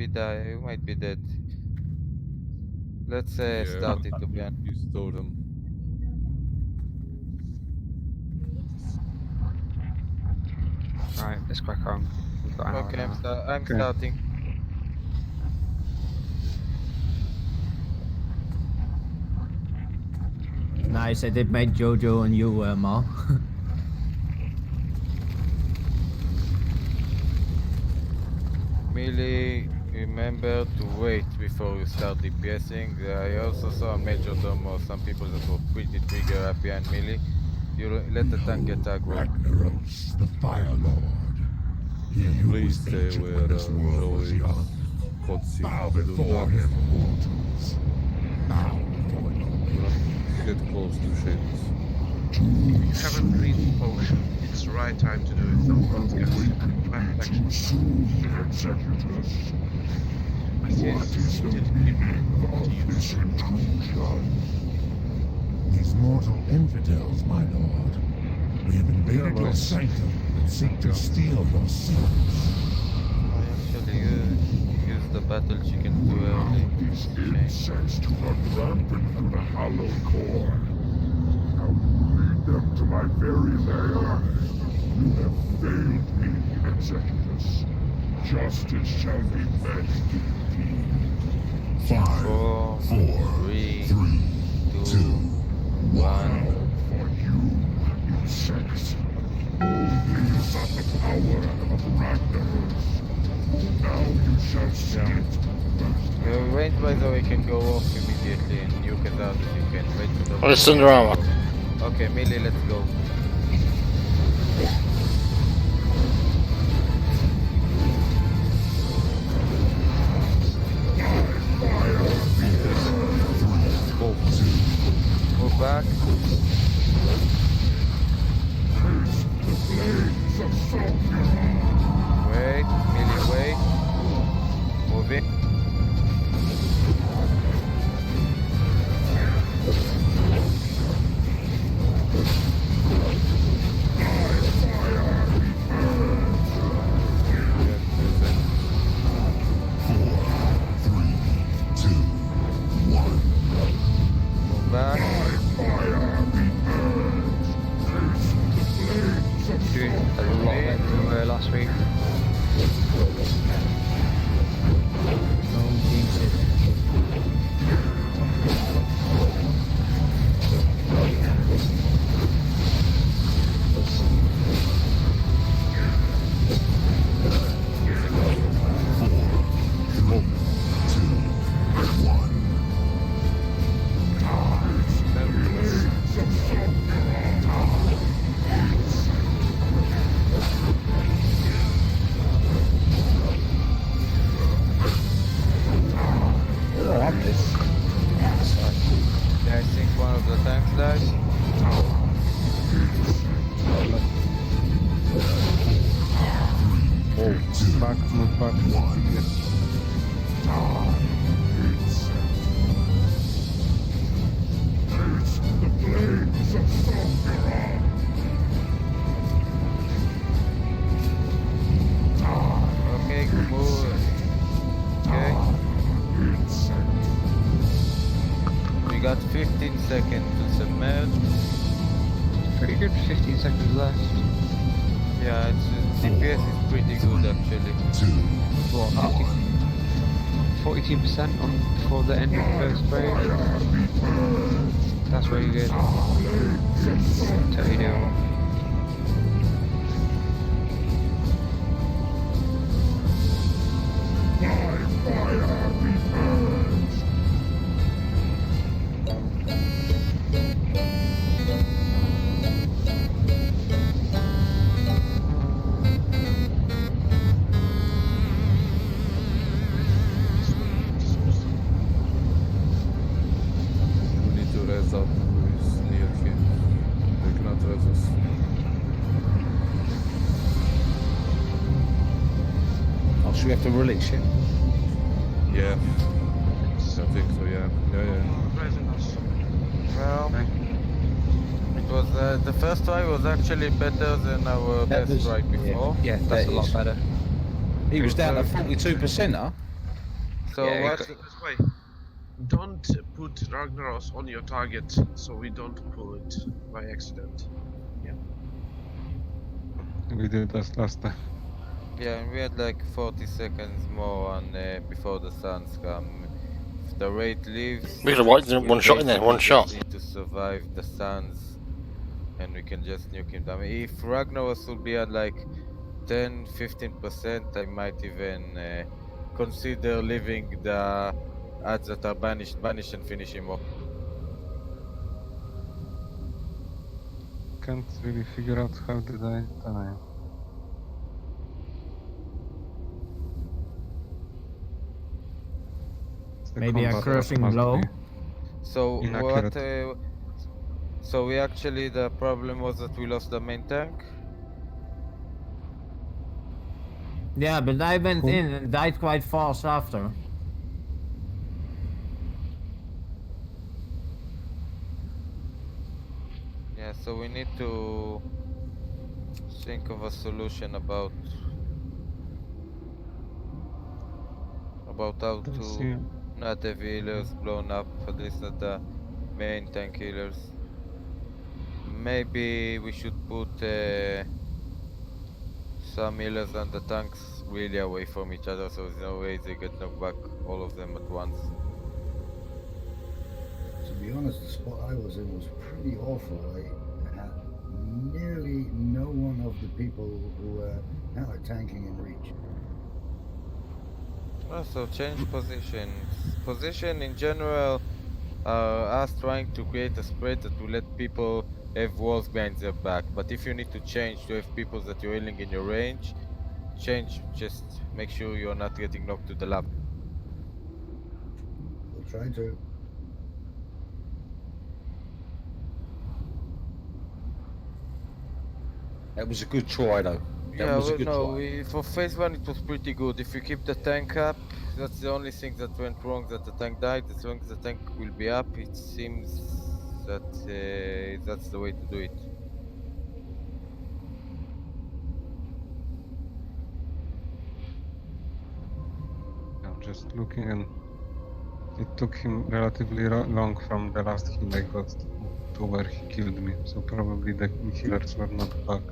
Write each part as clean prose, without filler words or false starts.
be die. You might be dead. Let's start it again. You stole them. Right, let's crack on. We've got an hour Okay, now. I'm starting. Nice, I did make Jojo and you, Mal. Melee, remember to wait before you start DPSing. I also saw on Majordom or some people that were pretty trigger happy and melee. You let the tank get aggro. Ragnaros, the Fire Lord. He who Please was stay ancient where when this world was Joey young. Kotzi Bow do before not him, mortals. Bow before him. get close to shit. If you haven't breathed potion, it's the right time to do it. Don't get Too soon, executors. What is the Did meaning of this intrusion? These mortal infidels, my lord. We have invaded your sanctum and seek to steal your secrets. I actually used the battle chicken too early. These insects to run rampant through the hollow core. Now you lead them to my very lair. You have failed me, executors. Justice shall be met indeed. 5, 4, 4, 3, 3, 2, 1. For you, insects. These are the power of Ragnaros. Now you shall see it. Your range by the way can go off immediately and you can out if you can. Wait for the... On Sanatorium. Okay, melee, let's go. Move back. Wait, melee, wait. Moving. Move back. Doing a lot better than we were last week. Oh, Jesus. Yeah, I think one of the tanks died. Back, move back. Okay, move. Okay. We got 15 seconds to submerge. Pretty good, 15 seconds left. Yeah, DPS is pretty good actually. What, 42% on before the end of the first wave? That's really good. Totally doable. We need to res up who is near him. They cannot res us. Oh, should we have to release it? Yeah. I think so, yeah. Yeah. Well, it was the first try was actually better than our That best was- try before. Yeah, that's That a lot is- better. He was down to 42%, huh? So Yeah, what? This way. Don't put Ragnaros on your target so we don't pull it by accident. We did that last time. Yeah, and we had like 40 seconds more on before the suns come. If the raid leaves, We could have wiped we one shot in there, basically one shot. just need to survive the suns, and we can just nuke him down. If Ragnaros will be at like 10-15%, I might even consider leaving the ads that are banish and finish him off. Can't really figure out how did I die. The Maybe a combat crushing must blow. be So inaccurate. what? So we actually, the problem was that we lost the main tank. Yeah, but I went Cool. in and died quite fast after. Yeah, so we need to think of a solution about how Don't to see. not have healers blown up, at least not the main tank healers. Maybe we should put some healers and the tanks really away from each other, so there's no way they get knocked back, all of them at once. To be honest, the spot I was in was pretty awful. I had nearly no one of the people who were tanking in reach. Also, change positions. Position in general are us trying to create a spread that will let people have walls behind their back. But if you need to change to have people that you're healing in your range, change. Just make sure you're not getting knocked to the left. We'll try to. That was a good try, though. That was a good try. For phase 1 it was pretty good. If you keep the tank up, that's the only thing that went wrong, that the tank died. As long as the tank will be up, it seems that that's the way to do it. I'm just looking, and it took him relatively long from the last heal I got to where he killed me, so probably the healers were not back.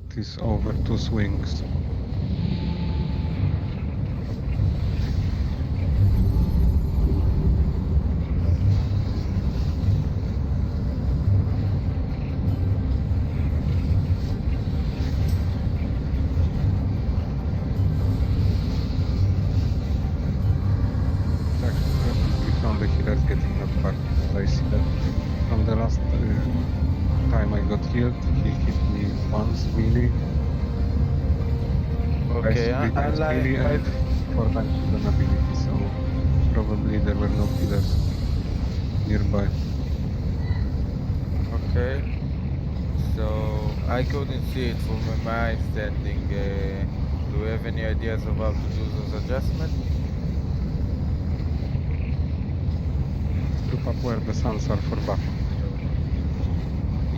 It is over 2 swings. We found the healers getting knocked back. I see that from the last time I got healed, he hit me once melee, Okay, twice, 3 times melee, and 4 times with an ability, so probably there were no healers nearby. Okay. So I couldn't see it from my standing. Do we have any ideas of how to do those adjustments? Group up where the suns are for buffing.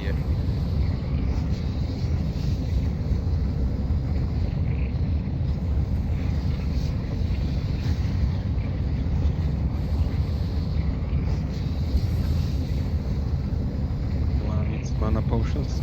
Yeah. One needs mana potions.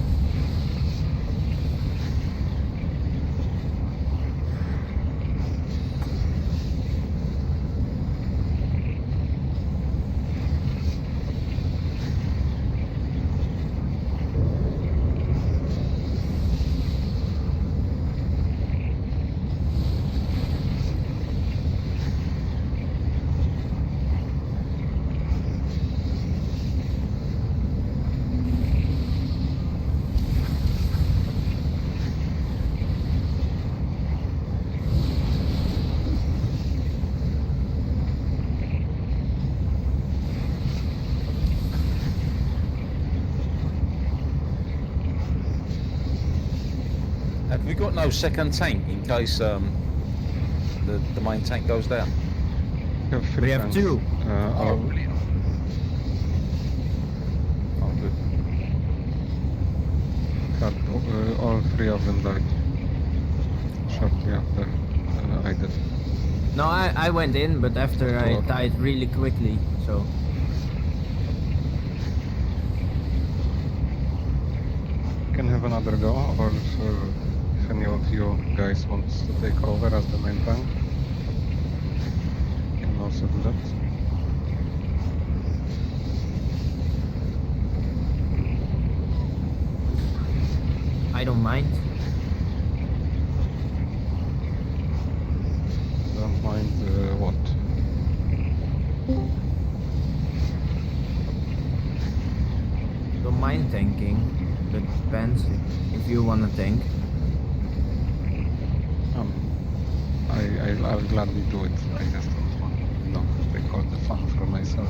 Have we got no second tank in case the main tank goes down? We have 3 We have tanks. 2. Oh, brilliant. Oh, good. All 3 of them died shortly after I did. No, I went in, but after I Okay. died really quickly, so. Can have another go, or if any of you guys wants to take over as the main tank, can also do that. I don't mind. Don't mind what? Don't mind tanking, but depends if you wanna tank. I'll gladly do it. I just don't want, take all the fun for myself.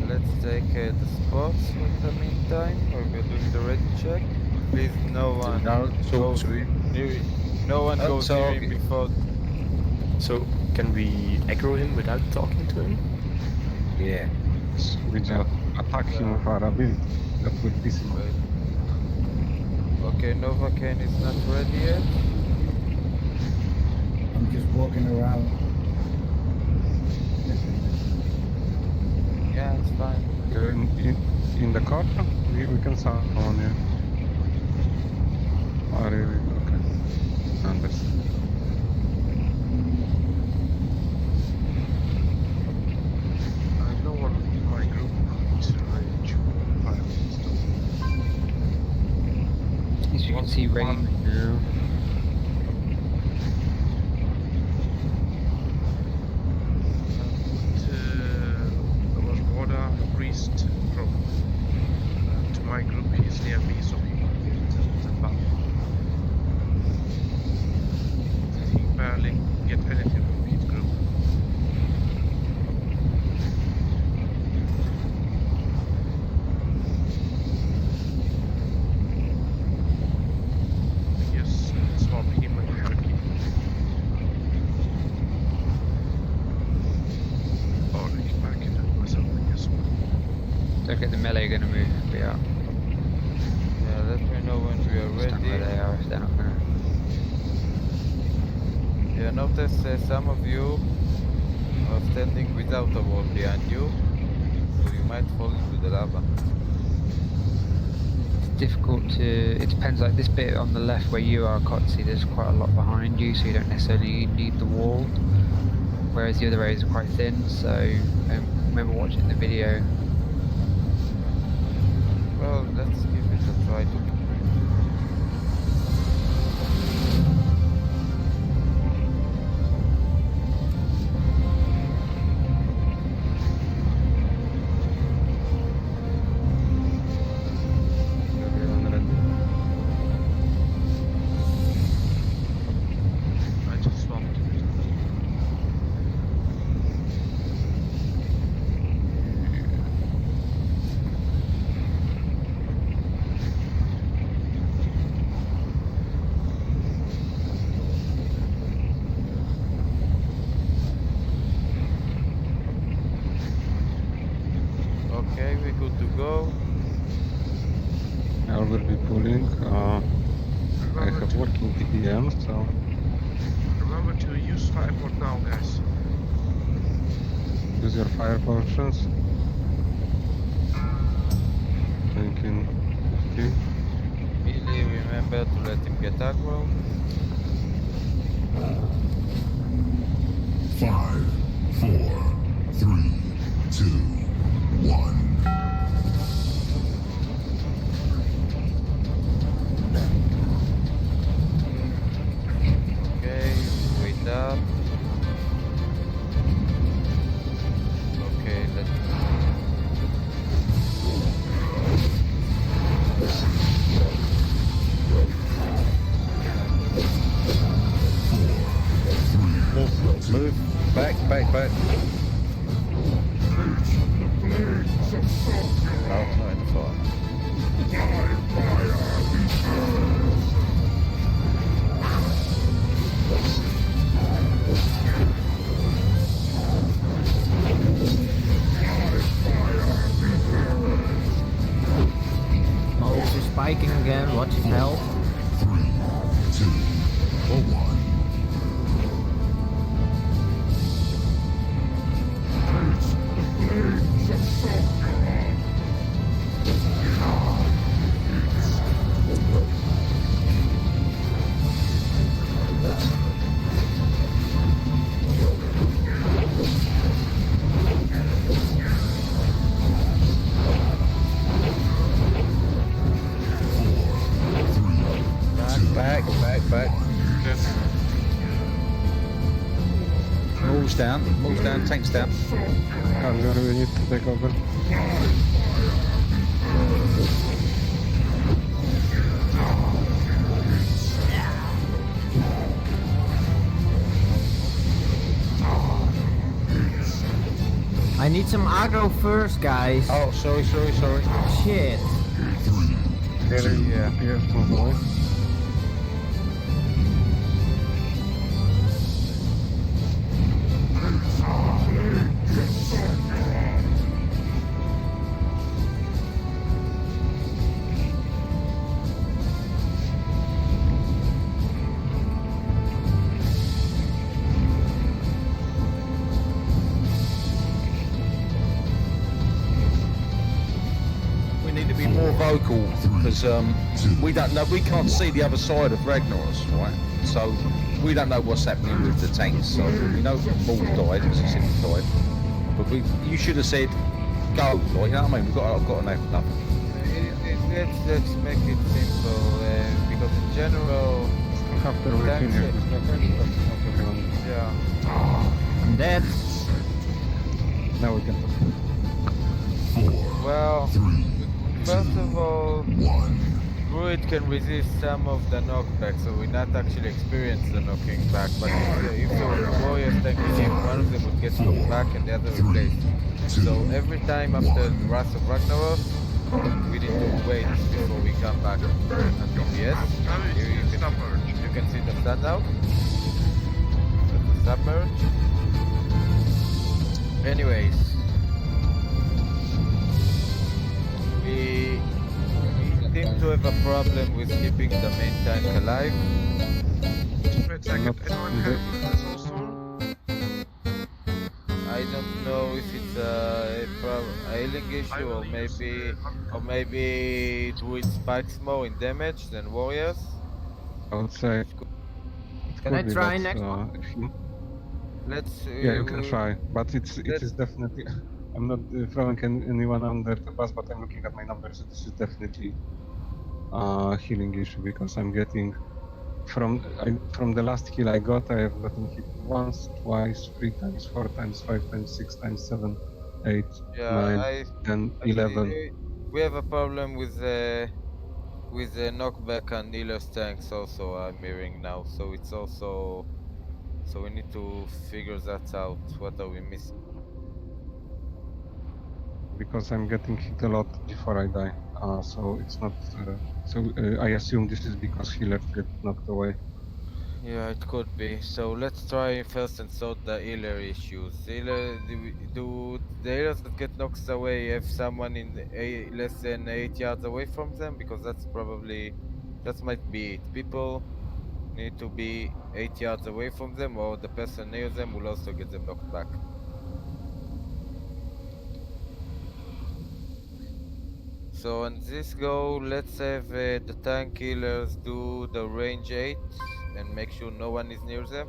Let's take the spots in the meantime, or we're doing the ready check. Please, no one. No, go so we, near, no one Oh, goes so near him okay. before. So, can we aggro him without talking to him? yeah. We just attack him with our ability. That will piss him off. Wait. Okay, Novocaine is not ready yet. I'm just walking around. Yeah, it's fine. In the car, we can summon you. Oh, really? Okay. Understand. No one in my group is rage fire pistol. As you can see, rain now. There was Voda, a priest from to my group. He's near me, so he can get the buff. He barely get anything from his group. Yes, swap him and Harky. Or I can do it myself, I guess. Don't get the melee gonna move. Yeah. Yeah, let me know when we are Stand where ready. they are if they're not gonna. Yeah, notice some of you are standing without a wall behind you, so you might fall into the lava. It's difficult to. It depends. Like this bit on the left where you are, Kotzi, there's quite a lot behind you, so you don't necessarily need the wall. Whereas the other areas are quite thin, so I remember watching the video. Well, let's give it a try to. Everyone ready? I just swapped it. Okay, we're good to go. I will be pulling. I have working TPM, so Remember to use fireport now, guys. use your fire potions. Thinking 15. Billy, remember to let him get aggro. 5, 4, 3, 2, 1. Okay, wait up. Okay, let's. Move. Back. Rage spiking again. What the hell? 3, 2, 1. Face the flames of Sanatorium. Back. Moves down, tanks down. Cargo, we need to take over. I need some aggro first, guys. Oh, sorry. Shit. Yeah, appears to move away. We need to be more vocal because we don't know. We can't see the other side of Ragnaros, right? So we don't know what's happening with the tanks. So we know Maul died because he said he died, but you should have said go. Like, you know what I mean? I've got enough. Let's make it simple because in general, After we tanks, finish this mission, that's not everyone. yeah. I'm dead. Now we can talk. Well, 3, first of all, 1. Druid can resist some of the knockback, so we not actually experience the knocking back. But if the warriors tank him, one of them would get knocked back and the other replaced. So every time after the Wrath of Ragnaros, we need to wait before we come back until yes. You can see the sun out. That's the submerge. Anyways, we seem to have a problem with keeping the main tank alive. Wait a second, anyone have soulstone? I don't know if it's a healing issue or maybe Druid spikes more in damage than warriors. I would say. Can I try next one? Let's. Yeah, you can try, but it is definitely. I'm not throwing anyone under the bus, but I'm looking at my numbers. This is definitely a healing issue because I'm getting from the last heal I got. I have gotten hit once, twice, 3 times, 4 times, 5 times, 6 times, 7, 8, 9, 10, 11. We have a problem with the knockback on Nilo's tanks also. I'm hearing now, so it's also. So we need to figure that out. What are we missing? Because I'm getting hit a lot before I die. So it's not. I assume this is because healers get knocked away. Yeah, it could be. So let's try first and sort the healer issues. Do the healers that get knocked away have someone in less than 8 yards away from them? Because that might be it. People need to be 8 yards away from them, or the person near them will also get them knocked back. So on this go, let's have the tank healers do the range 8 and make sure no one is near them.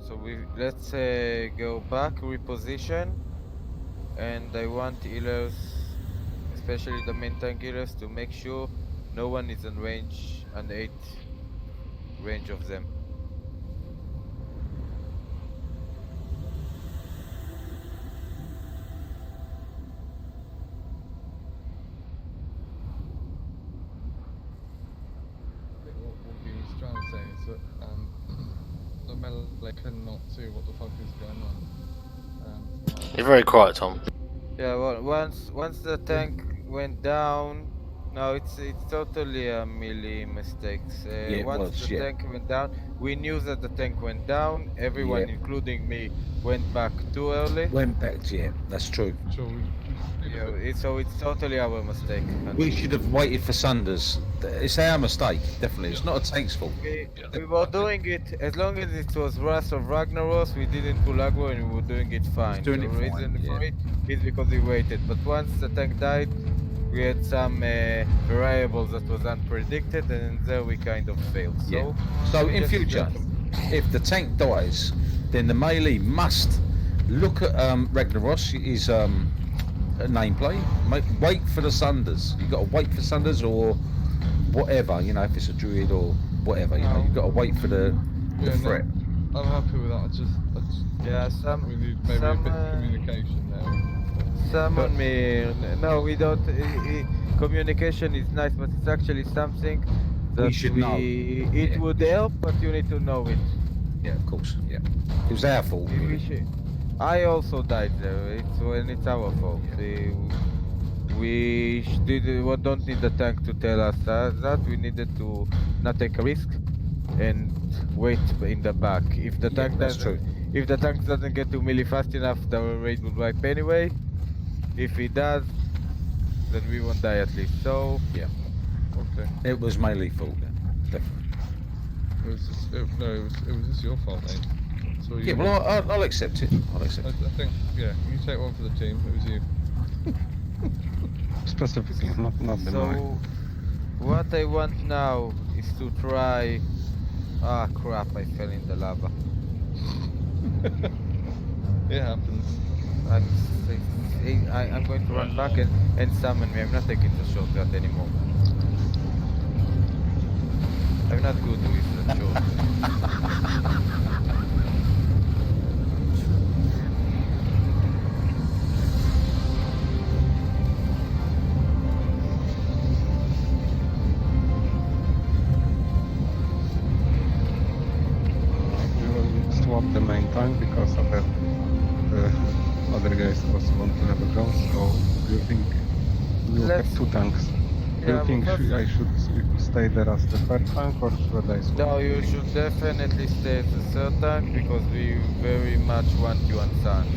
So let's go back, reposition, and I want healers, especially the main tank healers, to make sure no one is in range, an 8 range of them. What he's trying to say is that the melee cannot see what the fuck is going on. You're very quiet, Tom. Yeah, well, once the tank went down, no, it's totally a melee mistakes. it Once was, the yeah. tank went down, we knew that the tank went down. Everyone, Yeah. including me, went back too early. Went back to, yeah, that's true. Sure, we just need a bit. So it's totally our mistake. And We should have waited for Sanders. It's our mistake, definitely. It's not a tank's fault. we were doing it as long as it was Wrath of Ragnaros. We didn't pull aggro and we were doing it fine. doing the it fine, reason yeah. for it is because we waited. But once the tank died, we had some variables that was unpredicted, and there we kind of failed. So, So we in just future, let them- if the tank dies, then the melee must look at Ragnaros, his nameplate. Wait for the Sunders. You got to wait for Sunders or whatever. You know, if it's a druid or whatever. You know, you got to wait for the Yeah, threat. no, I'm happy with that. I just yeah, we need maybe a bit of communication there. Summon me. No, we don't. Communication is nice, but it's actually something that should know. It Yeah. would help, but you need to know it. Yeah, of course. Yeah, it was our fault. We Really. should. I also died there. It's our fault. We don't need the tank to tell us that. We needed to not take a risk and wait in the back. If the tank that's doesn't, true. if the tank doesn't get to melee fast enough, the raid would wipe anyway. If he does, then we won't die at least. So Yeah, Okay. it was melee fault. Yeah, definitely. It was just, it was just your fault, mate. So you Yeah, well, I'll accept it. I'll accept I it. think, yeah, you take one for the team. It was you. Specifically, not the mine. So what I want now is to try. Ah crap! I fell in the lava. It happens. I'm going to run back and summon me. I'm not taking the shortcut anymore. I'm not good with the shortcut. We will swap the main tank because of that. The other guys also want to have a go. So do you think we will have Let's- two tanks? Do Yeah, you think but I should stay there as the third tank or should I swap? No, you should definitely stay as the third tank because we very much want you on Suns.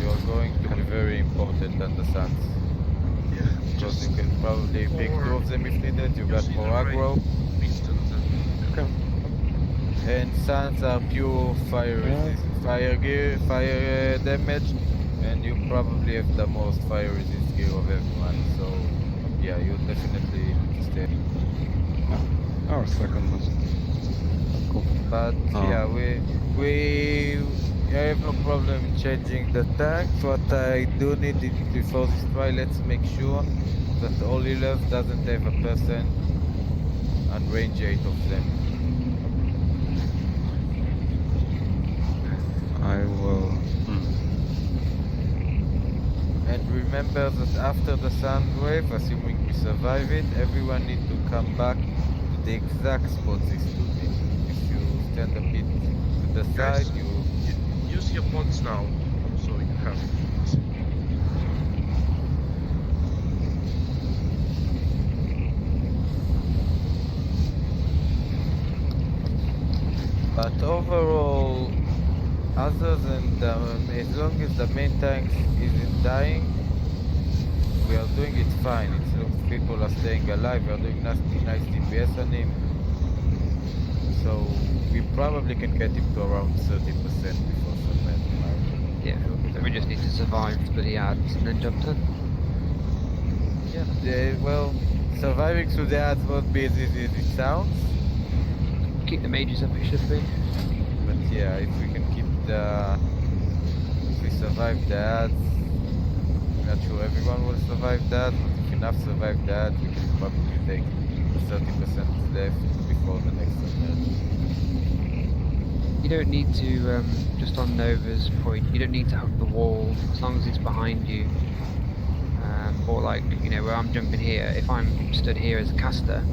You are going to be very important on the Suns. Yeah, Because just you can probably pick two of them if needed. You got use more either aggro. Resistance and And Suns are pure fire resist, fire gear, fire damage, and you probably have the most fire resist gear of everyone. So yeah, you definitely need to stay. Our second most. Cool. But yeah, I have no problem in changing the tanks. What I do need is before this try, let's make sure that Olilev doesn't have a person on range 8 of them. I will. And remember that after the sound wave, assuming we survive it, everyone needs to come back to the exact spot they stood in. If you stand a bit to the Guys, side, you use your pods now, so you have. But overall, other than the, as long as the main tank isn't dying, we are doing it fine. It looks people are staying alive. We are doing nice DPS on him. So we probably can get him to around 30% before sunset. Yeah, we just need to survive the ads and then jump in. Yeah, well, surviving through the ads won't be as easy as it sounds. Keep the mages up, it should be. But yeah, if we can keep if we survive the ads, I'm not sure everyone will survive that, but if enough survive that, we can probably take the 30% left before the next submerge. You don't need to, just on Nova's point, you don't need to hug the wall as long as it's behind you. Or like, you know, where I'm jumping here, if I'm stood here as a caster,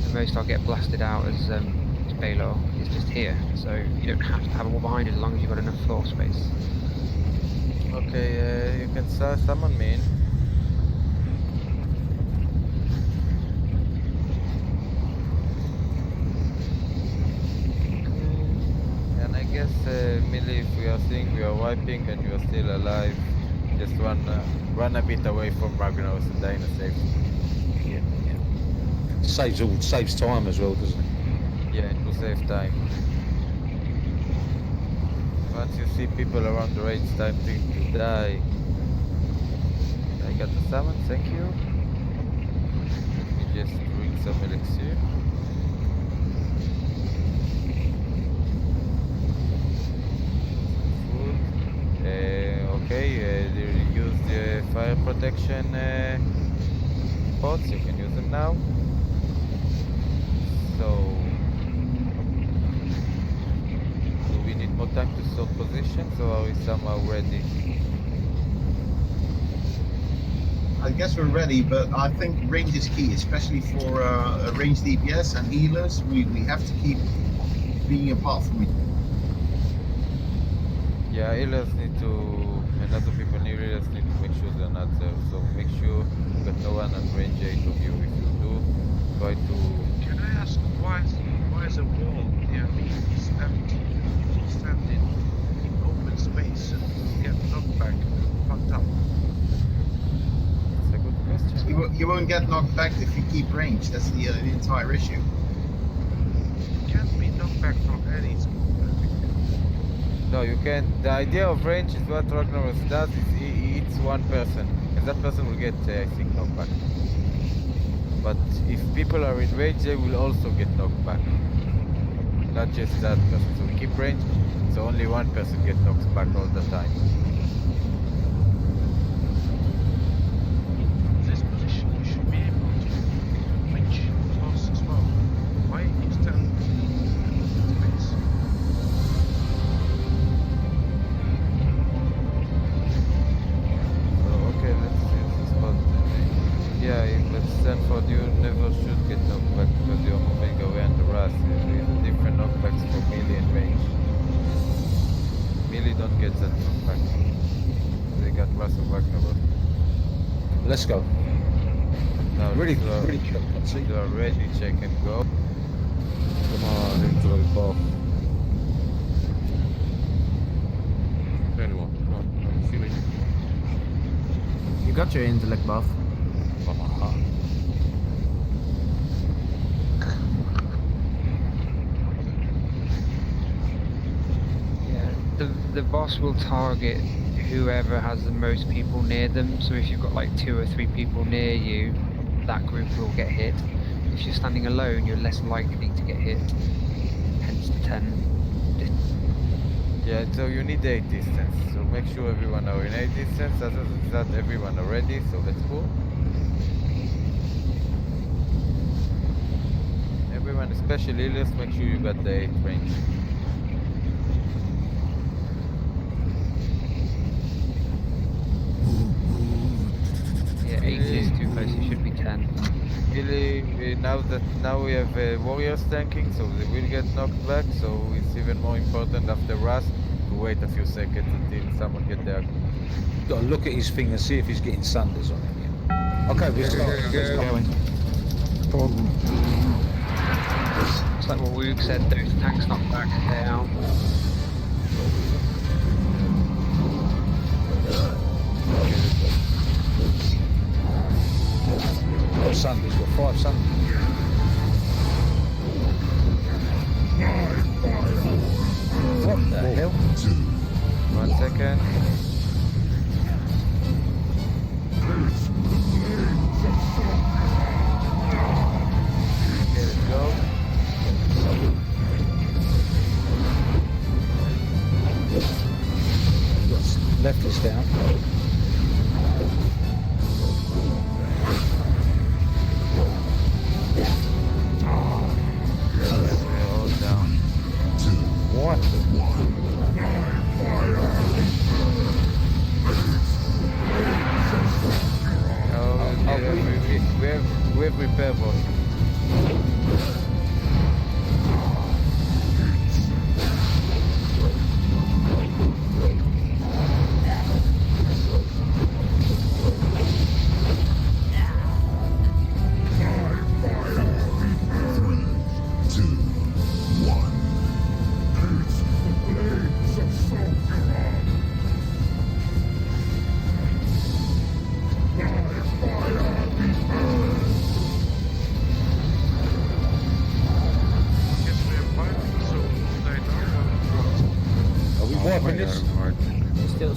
the most I'll get blasted out as Baylor is just here. So you don't have to have a wall behind you as long as you've got enough floor space. Okay, you can summon me in. guess, Millie, if we are seeing we are wiping and you are still alive, just run a bit away from Ragnaros and die in a safe. Yeah. Saves time as well, doesn't it? Yeah, it will save time. Once you see people around the rage, it's time to die. I got the summon, thank you. Let me just drink some elixir. Food. Okay, they use the fire protection pots, you can use them now. So, do we need more time to sort positions or are we somehow ready? I guess we're ready, but I think range is key, especially for range DPS and healers. We have to keep being apart from each other. Yeah, healers need to, and other people in healers need to make sure they're not there. So make sure that no one at range 8 of you. If you do, try to... Can I ask why is a wall near me is empty? People stand in open space and get knocked back and fucked up. That's a good question. You won't get knocked back if you keep range. That's the entire issue. You can't be knocked back from any spot. No, you can't. The idea of range is what Ragnaros does is he hits one person, and that person will get, I think, knocked back. But if people are in range, they will also get knocked back. Not just that person. So we keep range, so only one person gets knocked back all the time. This position you should be able to reach close as well. Why you stand in space? So okay, let's use the spot. Yeah, but Stanford, you never should get knocked back because you're moving away on the Ras. There's different knockbacks for melee and range. Melee don't get that knockback. They got Ras of Ragnaros. Let's go. Now Really, you are, really check. Let's see. you are ready, check and go. Come on, into the ball. Anyone, come on, I'm feeling. You got your intellect buff. Yeah, the boss will target whoever has the most people near them. So if you've got like 2 or 3 people near you, that group will get hit. If you're standing alone, you're less likely to get hit. Hence the 10. Yeah, so you need 8 distance. So make sure everyone are in 8 distance. Other than that, everyone are ready. So let's go. Everyone, especially healers, make sure you got the 8 range. Yeah, 8 is too close. It should be 10. Really, now we have warriors tanking, so they will get knocked back. So it's even more important after Ras to wait a few seconds until someone get there. Got to look at his thing and see if he's getting sunders on him. Yeah. Okay, we're starting. It's like what Woog said, those tanks knocked back down. Got sunders, got 5 sunders. What the hell? 1 second. Okay, let's go. Left is down. We're all down. What? We have repair bot. Wiping this? Still.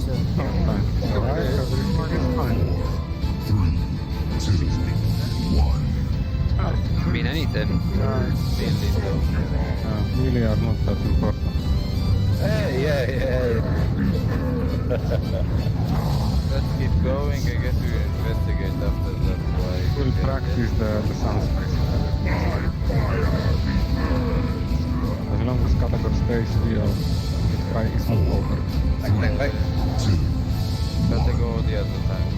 Could mean anything. Really are not that important. Yeah. Let's keep going. I guess we investigate after that. Why We'll practice the sun space. As long as category stays real, the fight is not over. Category the other time.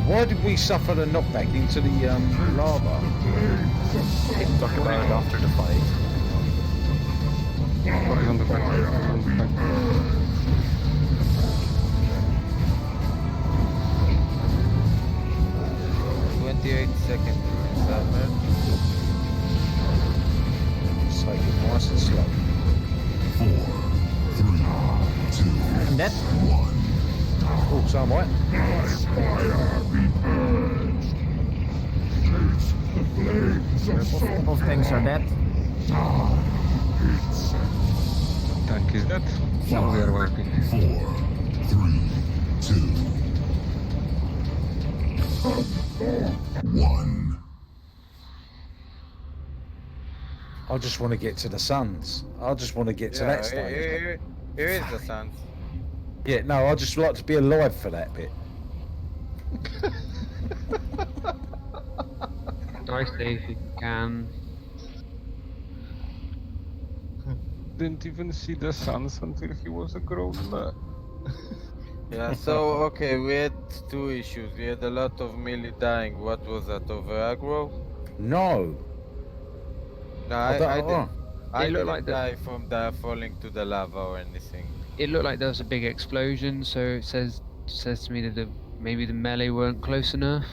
Why did we suffer the knockback into the lava? Talk about it after the fight. Sorry, on the back. On the back. 28 seconds. Take it nice and slow. 4, 3, 2, That 1. Oh, so right. My fire be purged. Taste the flames of both tanks are dead. Tank is dead. Now we are wiping. 4, 3, 2, 1. I just want to get to the suns. I just want to get to that stage. Here is the sun. Yeah, no, I just like to be alive for that bit. Nicely if you can. Didn't even see the suns until he was a grown man. Yeah, so okay, we had two issues. We had a lot of melee dying. What was that, over aggro? No. No, I don't- I It looked didn't like die from the falling to the lava or anything. It looked like there was a big explosion, so it says to me that maybe the melee weren't close enough.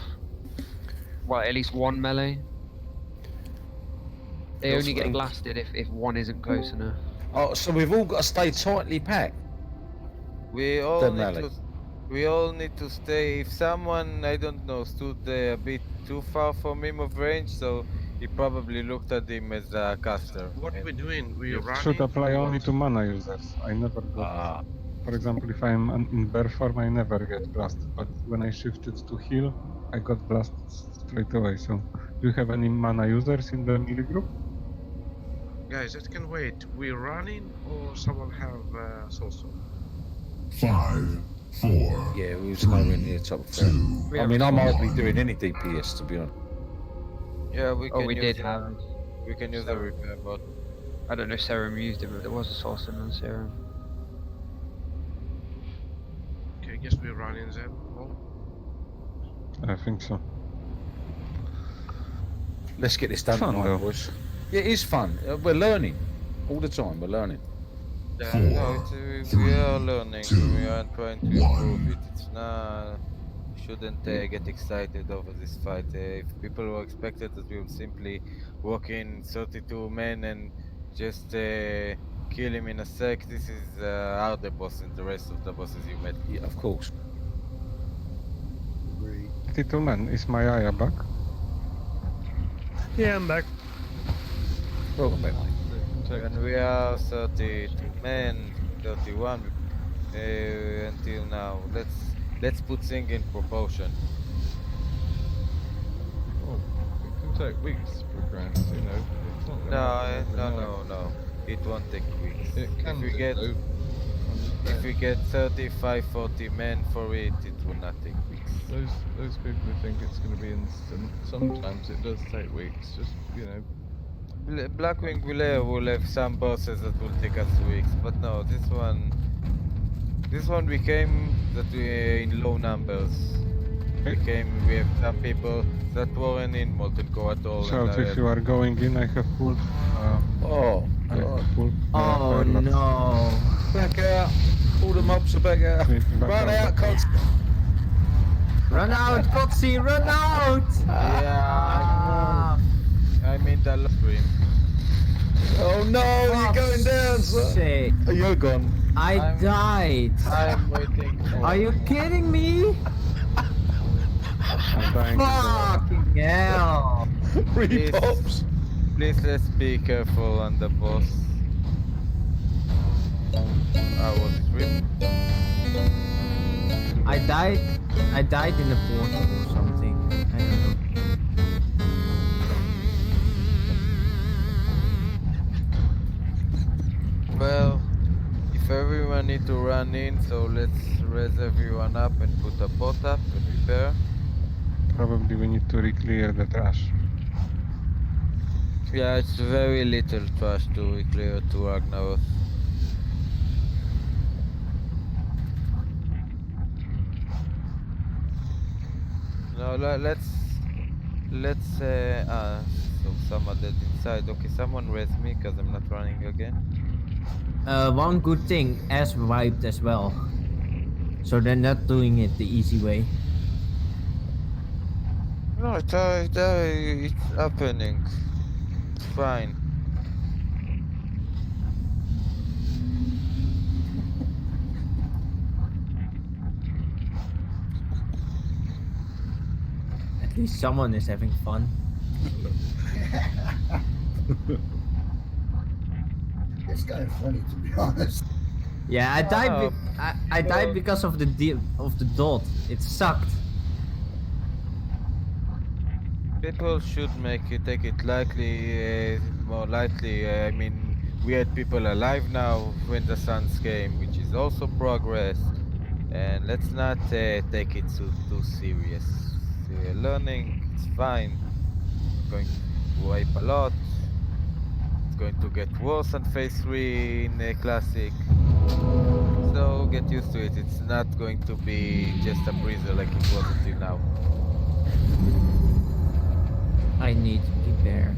Well, at least one melee. They That's only get what- blasted if one isn't close enough. Oh, so we've all got to stay tightly packed. We all The need melee. to. We all need to stay. If someone, I don't know, stood a bit too far from him of range, so he probably looked at him as a caster. What And we're doing? We're It running. should apply or only what? to mana users. I never got. Ah. For example, if I'm in bear form, I never get blasted. But when I shifted to heal, I got blasted straight away. So, do you have any mana users in the melee group? Guys, that can wait. We're running, or someone have soulstone? 5, 4, Yeah, we was nowhere near the top of 2, that. I mean, I'm hardly doing any DPS, to be honest. yeah, we can. Oh, we use did it. have. We can use a repair bot. I don't know if Serum used it, but there was a source on Serum. Okay, I guess we're running then. Oh, I think so. Let's get this done Fun, tonight, though. boys. Yeah, it is fun. We're learning. All the time, we're learning. Yeah, 4, no, we are learning. 2, We are trying to 1. improve it. It's not. Shouldn't get excited over this fight. If people were expected that we would simply walk in 32 men and just kill him in a sec, this is harder boss than the rest of the bosses you met. Yeah, of course. Agree. 32 men. Is my eye back? Yeah, I'm back. Welcome back, mate. And we are 32 men, 31 until now. Let's put things in proportion. Oh, it can take weeks to progress, you know. It's not gonna happen overnight. No. It won't take weeks. It can if we do, get though. I'm if we saying, get 35, 40 men for it, it will not take weeks. those people who think it's going to be instant, sometimes it does take weeks. Just, you know, Blackwing will have some bosses that will take us weeks, but no, this one became that we in low numbers. We have some people that weren't in Molten Core at all. So, and if you are going in, I have full. Oh, I have God. full. Oh fire left. no. Back out. All the mobs are back out. Wait, back Run out. out, Cox. Run out, Coxie, run out! Yeah, I'm in the last stream. Oh no, you're going down, sir. Shit. Oh, you're gone. I died. I'm waiting for. Are you kidding me? I'm dying. Fucking hell. Three pops. Please let's be careful on the boss. I died in a portal or something. I don't know. Well, if everyone need to run in, so let's raise everyone up and put a pot up and repair. Probably we need to re-clear the trash. Yeah, it's very little trash to clear to Ragnaros. No, let's so some are dead inside. Okay, someone raise me because I'm not running again. One good thing, S wiped as well. So they're not doing it the easy way. No, it's happening. It's fine. At least someone is having fun. It's kind of funny, to be honest. Yeah, I died. Oh. I died because of the dot. It sucked. People should take it lightly, more lightly. I mean, we had people alive now when the suns came, which is also progress. And let's not take it too serious. Learning, it's fine. Going to wipe a lot. It's going to get worse on phase 3 in Classic. So get used to it. It's not going to be just a breezer like it was until now. I need to prepare.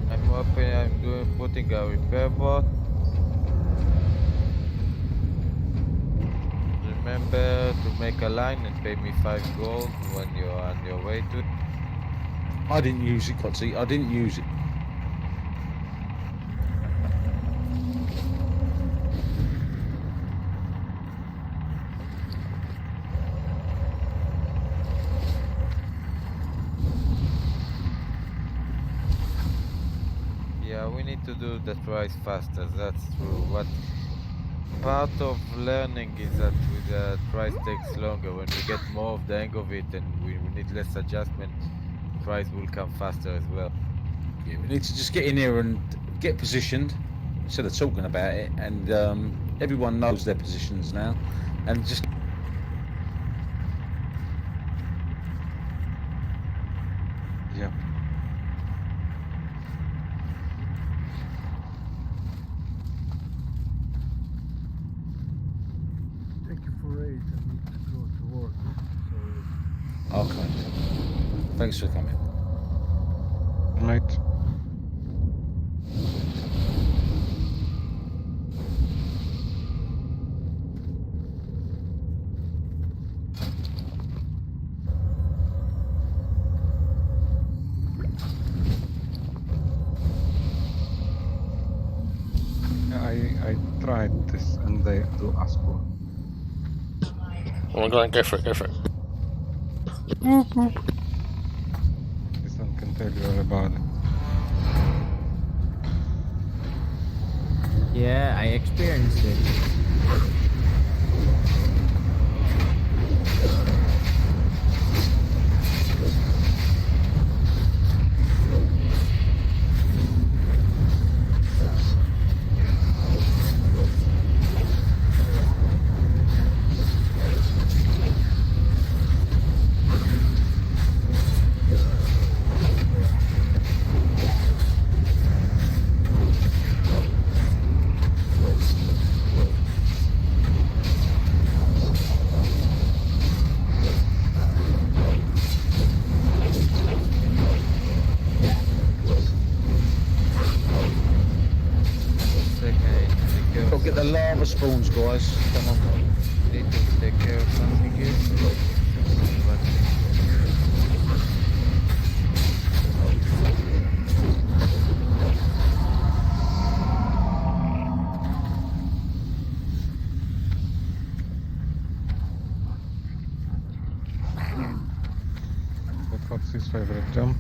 I'm putting a repair bot. Remember to make a line and pay me 5 gold when you're on your way to it. I didn't use it, Kotzi. I didn't use it. Yeah, we need to do the tries faster, that's true. But part of learning is that the tries takes longer. When we get more of the hang of it and we need less adjustment, tries will come faster as well. Yeah, we need to just get in here and get positioned instead of talking about it. And everyone knows their positions now. And just Yeah. Thank you for aid. I need to go to work. Sorry. okay. Thanks for coming. Right. I tried this and they do ask for. Oh my god, go for it, go for it. This one can tell you all about it. Yeah, I experienced it. Gotta get the lava spawns, guys. Come on. Need to take care of something here. What's his favorite jump?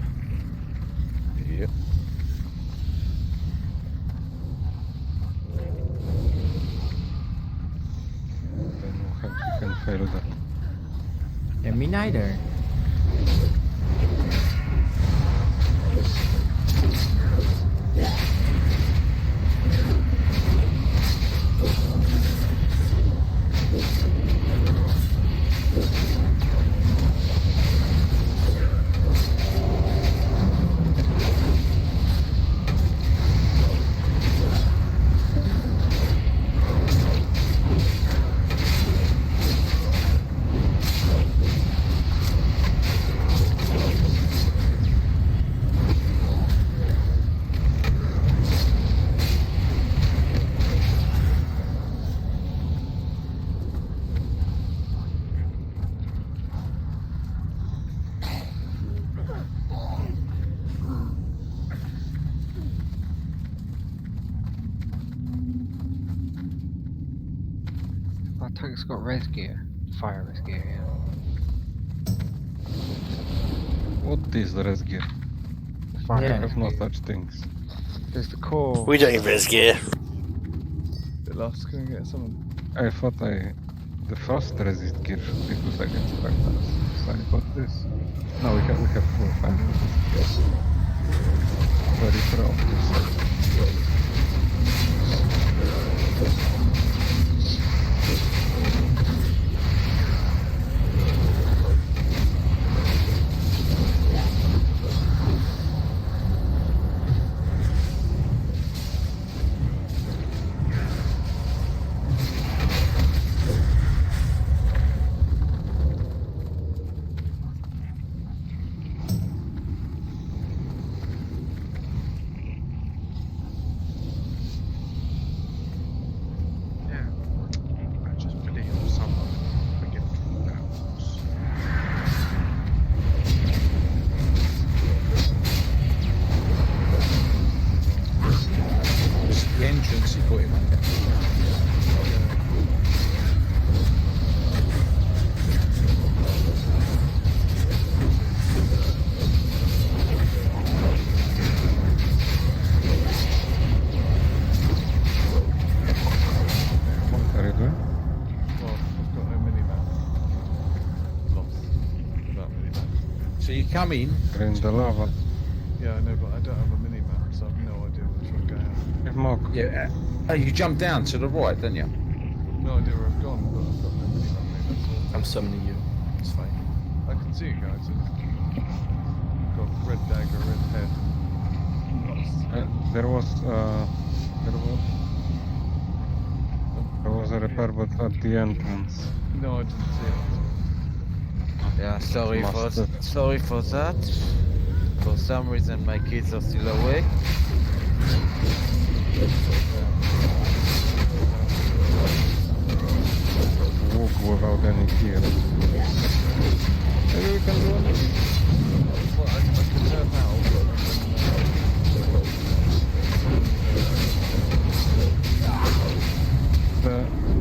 Yep. Then we'll have to inhale that. Yeah, me neither. Our tank's got res gear. Fire res gear, yeah. What is the res gear? Fire I res have no gear. such things. There's the core. We don't need res gear. Bit lost, can we get someone? I thought the first resist gear should be good against Ragnaros. So I bought this. No, we have full fire resist. Very pro of this. Yeah. I just believe someone begin to backwards. It's the entrance he put him on. What are you doing? Well, I've got no mini-map. Lost. Without mini-map. So you come in. You're in the lava. Yeah, I know, but I don't have a mini-map, so I've no idea which way to go. Have Mog. Yeah. Oh, you jump down to the right, don't you? No idea where I've gone, but I've got no mini-map, mate, that's all. I'm summoning you. It's fine. I can see you guys. Got red dagger, red head. Lost. There was a repair bot at the entrance. No, I didn't see it. Yeah, sorry Must for have. sorry for that. For some reason, my kids are still awake. Walk without any gear. Maybe we can do it. Well, I can turn now,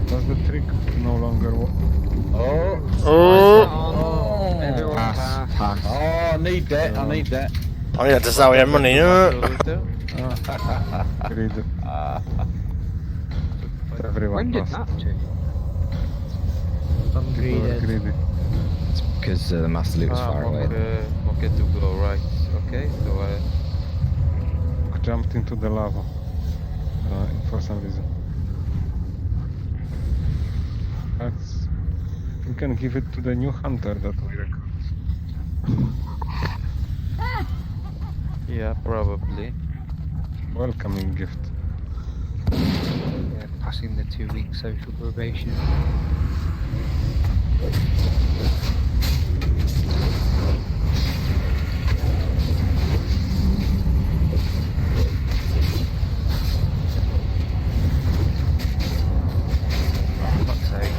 Does the trick no longer work? Oh! Everyone Pass. pass. Oh, I need that. I need that. I'm gonna have to sell your money, Greedy. Everyone When did passed. that change? People are greedy. Because the master loot was far away. Okay to go right. Okay, so I Jumped into the lava for some reason. We can give it to the new hunter that we recruit. yeah, probably. Welcoming gift. Yeah, passing the 2-week social probation. Fuck's sake.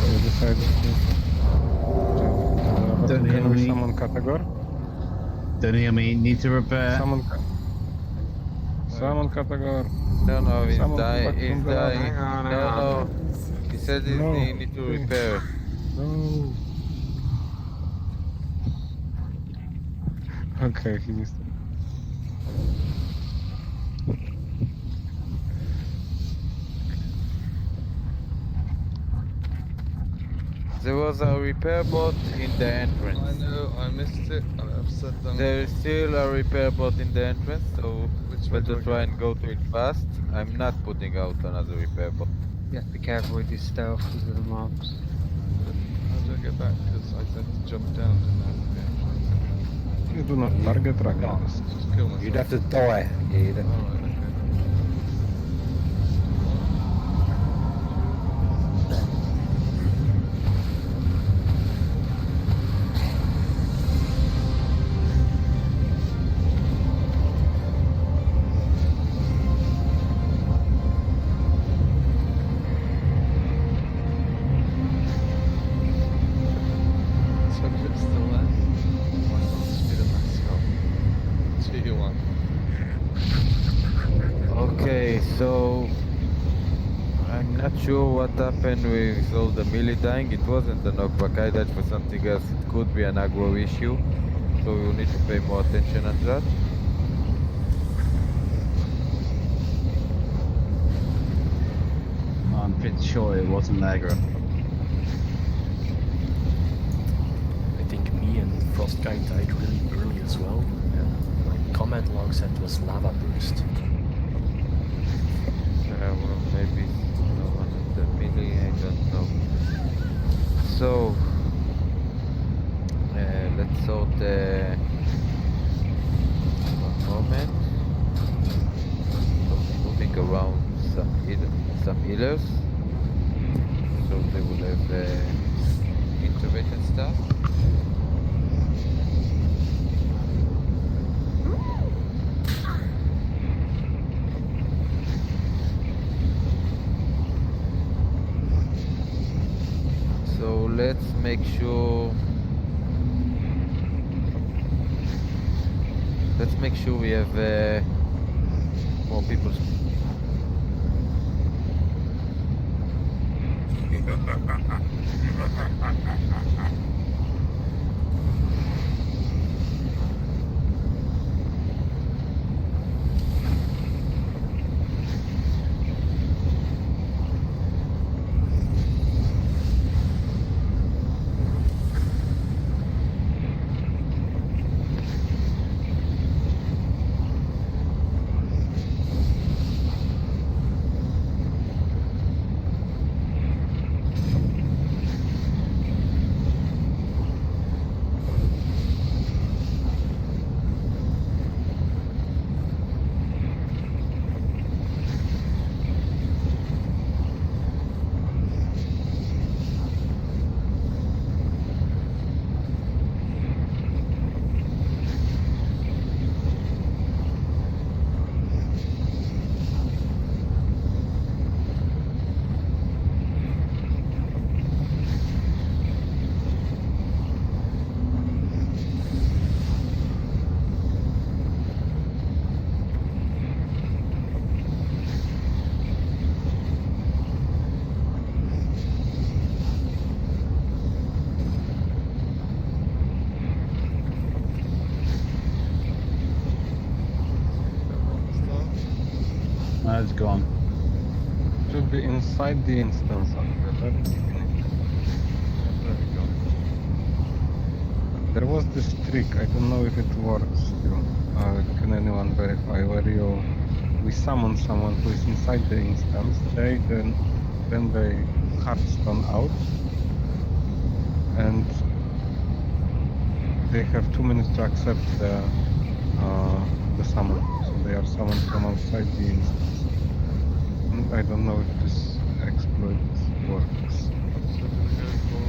We decided to Don't hear can we me. summon category? Don't hear me. Need to repair. Summon category. No, he's Someone dying. back He's from the lava. dying. No. He said No. he need to repair. No. Okay, he needs to. was a repair bot in the I entrance. know, I missed it. I've said them. There is still a repair bot in the entrance, so Which way do better I try go? and go to it fast. I'm not putting out another repair bot. You have to be careful with your stealth because of the mobs. How do I get back? Because I tend to jump down to the You do not target Ragnaros. Just kill myself. You'd have to die. Yeah, you'd have Alright, okay. So it's the left. Why not speed a mascot? 2-1. Okay, so I'm not sure what happened with all the melee dying. It wasn't a knockback. I died for something else. It could be an aggro issue, so you need to pay more attention on that. I'm pretty sure it wasn't aggro. I think me and Frost Guy died really early as well. And my comment log said it was lava burst. Well, maybe no one in the melee, I don't know. So, let's sort one moment. So, moving around some healers, so they will have integrated stuff. So let's make sure we have more people. It's gone. Should be inside the instance at the very beginning. There was this trick, I don't know if it works still. Can anyone verify where we summon someone who is inside the instance, then they hardstone out, and they have 2 minutes to accept the summon. So they are summoned from outside the instance. I don't know if this exploit works. So we're gonna go for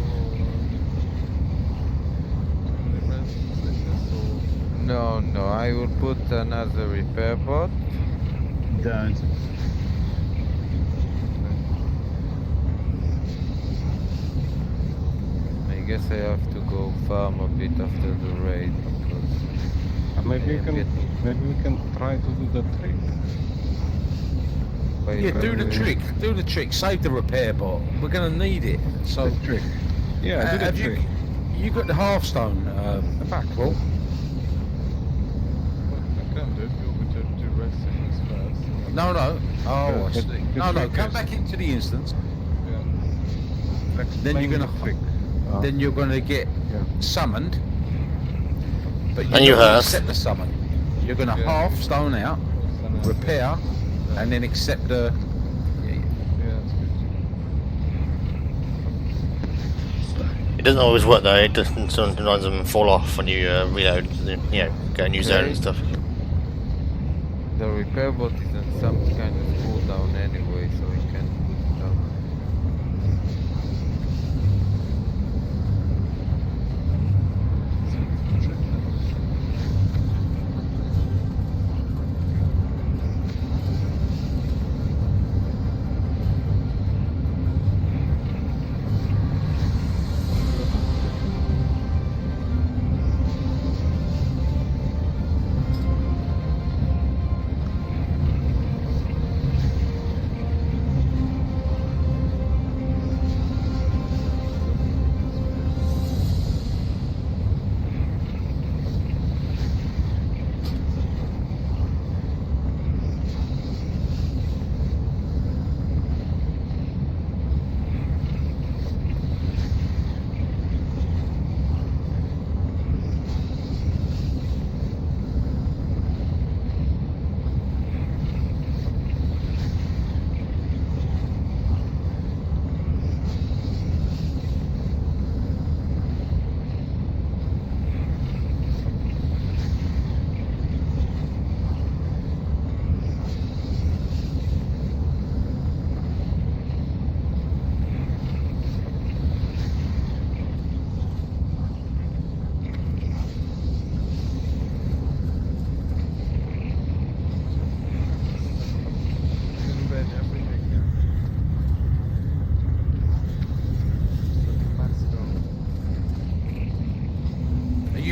res sickness or No, I will put another repair bot. Don't. I guess I have to go farm a bit after the raid because Maybe we can try to do the trick. Yeah, do the trick. Do the trick. Save the repair bot. We're going to need it. So, The trick. Yeah, do the have trick. you got the halfstone back, Will? I can do if you want me to do res sickness first. and then- No. Oh, I but see. the No, trick come is- back into the instance. Yeah. Then you're Explain gonna the trick. then you're going to get summoned. But you're And you not gonna hurt. accept the summon. You're going to half stone out, repair, and then accept the. It doesn't always work though. It doesn't. Sometimes them fall off when you reload. You know, go and use zone and stuff. The repair bot is on some kind of cooldown anyway, so we can put it out.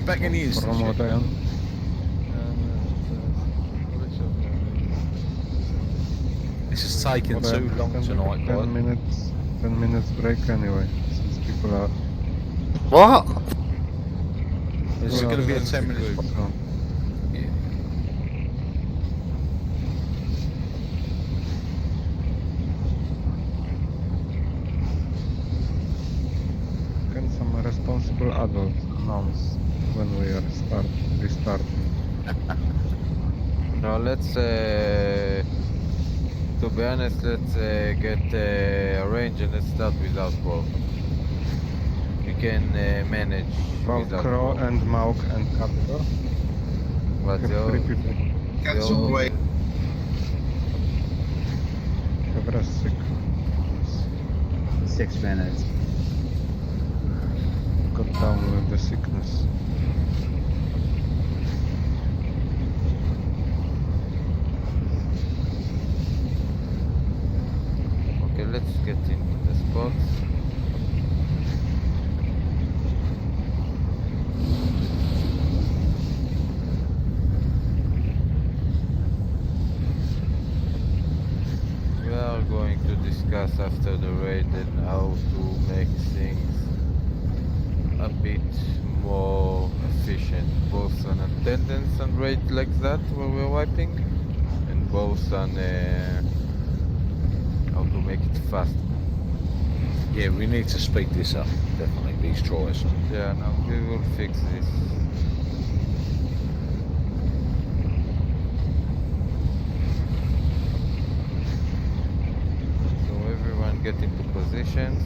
Back in the instance. This is taking too long tonight, boy. 10 minutes break anyway, since people are... What? This is going to be a 10 minutes break. So. Can some responsible adult announce when we are restarting? No, let's to be honest, let's get arranged and let's start without Crow. We can manage without Crow and Mauk and Capital. But have 3 people. Cancel away. Have rest sick. 6 minutes. Got down with the sickness. Okay, let's get into the spots. We are going to discuss after the raid and how to make things a bit more efficient, both on attendance and raid like that where we're wiping, and both on how to make it fast. Yeah, we need to speed this up, definitely, these tries. Yeah, no, we will fix this. So everyone get into positions.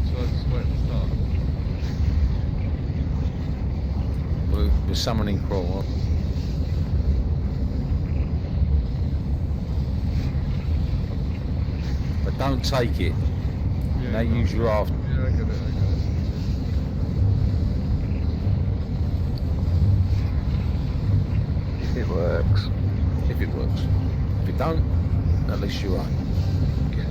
Shall I just wait to start? We're summoning Crow. But don't take it. Yeah, They use your after. Yeah, I get it. If it works. If it works. If it don't, at least you're right. Yeah.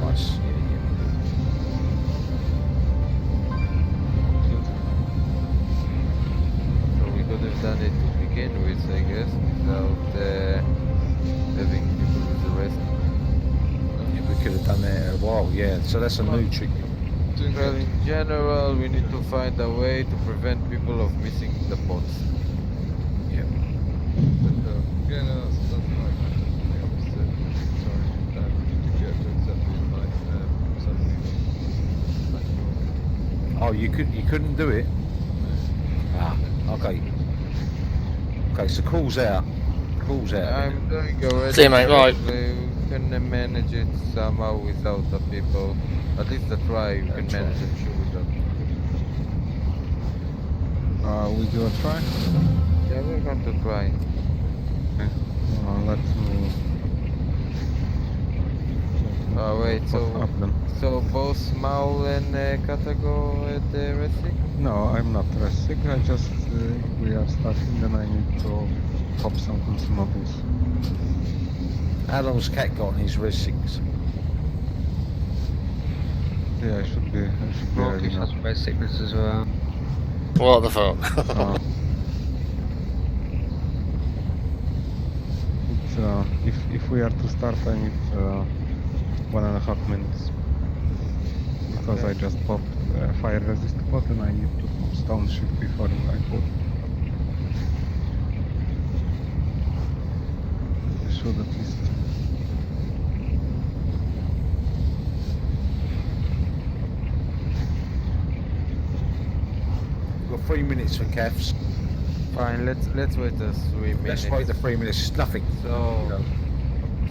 Nice. So we could have done it to begin with, I guess, without having people with the rest. Yeah, we could have done that a while, yeah. So that's a new trick. Well, in general, we need to find a way to prevent people of missing the pots. Yeah. Yeah, no, that's fine. The opposite. Sorry, to get to accept the invite. Suddenly, Oh, you couldn't do it. Ah, okay. Okay, so call's out. Call's out. I'm doing already. See you, mate, right. We can manage it somehow without the people. At least try. We can manage it sure without people. We do a try? Yeah, we're going to try. Okay. Let's move. Wait, What's up then? so both Mal and Kata go at the racing? No, I'm not resting. I just, if we are starting, then I need to pop some consumables. How long's Cat got on his res-6? Yeah, I should be ready now. has red sickness as well. What the fuck? If we are to start, I need 1.5 minutes. Because I just popped fire resist pot and I need to pop stone shift before I put. I should at least. We've got 3 minutes for Cavs. Fine, let's wait 3 minutes. Let's wait the 3 minutes. It's nothing.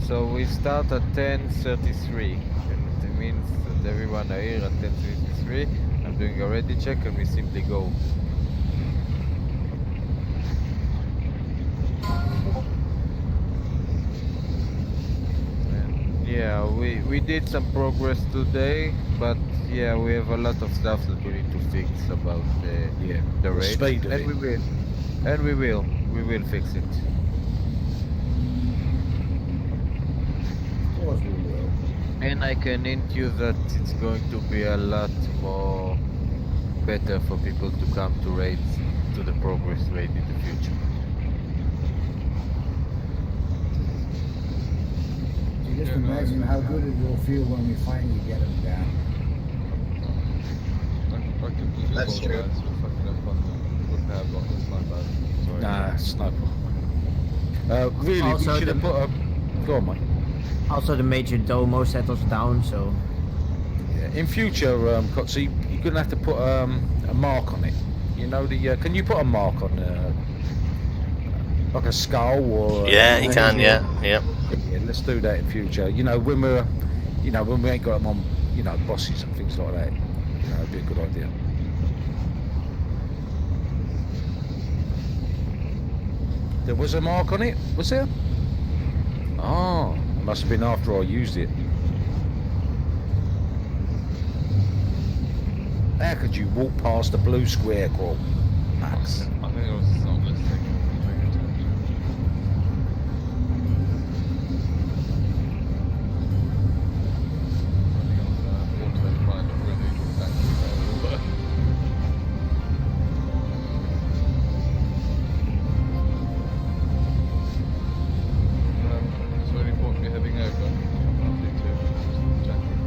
So we start at 10:33, and it means that everyone are here at 10:33. I'm doing a ready check, and we simply go. And yeah, we did some progress today, but yeah, we have a lot of stuff that we need to fix about the raid, speed of and it. we will fix it. Of course we will. And I can hint you that it's going to be a lot more better for people to come to raids, to the progress raid in the future. You just imagine how good it will feel when we finally get them down. I completely That's true. apologise for fucking up on the repair block. It's my bad. Sorry. Nah, it's no problem. Really, Also we should have the- put a... Go on, mate. Also, the major domo settles down, so Yeah. In future, Kotzi, you're going to have to put a mark on it. You know, the can you put a mark on like a skull or... Yeah, you can, yeah. Yeah, let's do that in future. You know, when we're... You know, when we ain't got them on, you know, bosses and things like that. You know, it'd be a good idea. There was a mark on it, was there? Oh, it must have been after I used it. How could you walk past the blue square, Qual? Max. I think I was not listening or paying attention. Running on autopilot really actually there. So any point me heading over? I'm happy to. Just checking.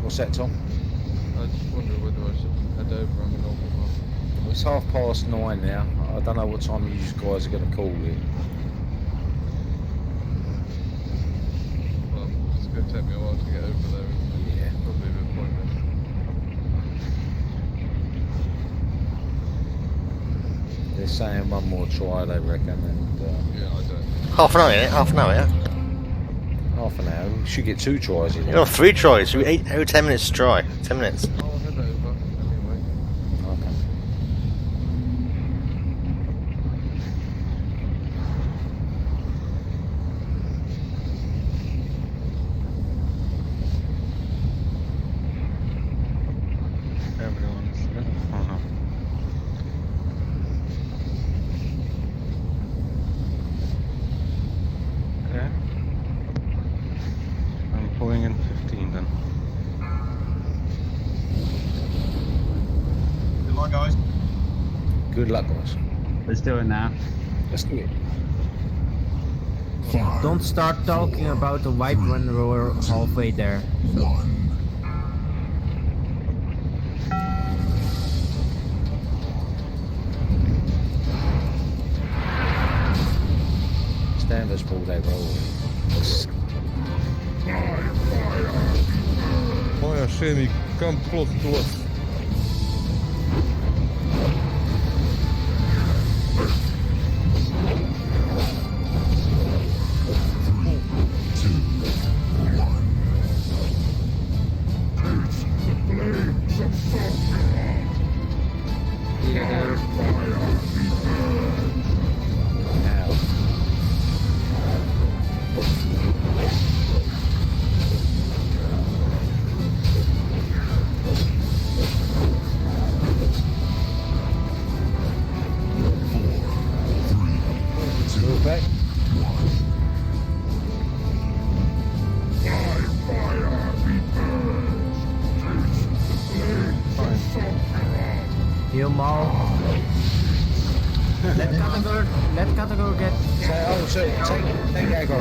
What's that, Tom? I just wonder whether I should head over on the normal one. It's 9:30 now. I don't know what time you guys are going to call it. Well, it's going to take me a while to get over there, isn't it? Yeah. Probably a bit pointless. They're saying one more try, they reckon, and Yeah, I don't. Half an hour, innit? Half an hour, yeah? half an hour. We should get 2 tries in. You know, 3 tries. Every 10 minutes to try. 10 minutes. I'll head over anyway. Okay. Everyone is ready. Oh no. Okay. I'm pulling in 15 then. Good luck, guys. Let's do it now. Let's do it. Don't start talking about the wipe when we're halfway there. Stand us pull that roll. Fire Shemi, come close to us. Move back. Heal Maul. Let Category get. Take aggro.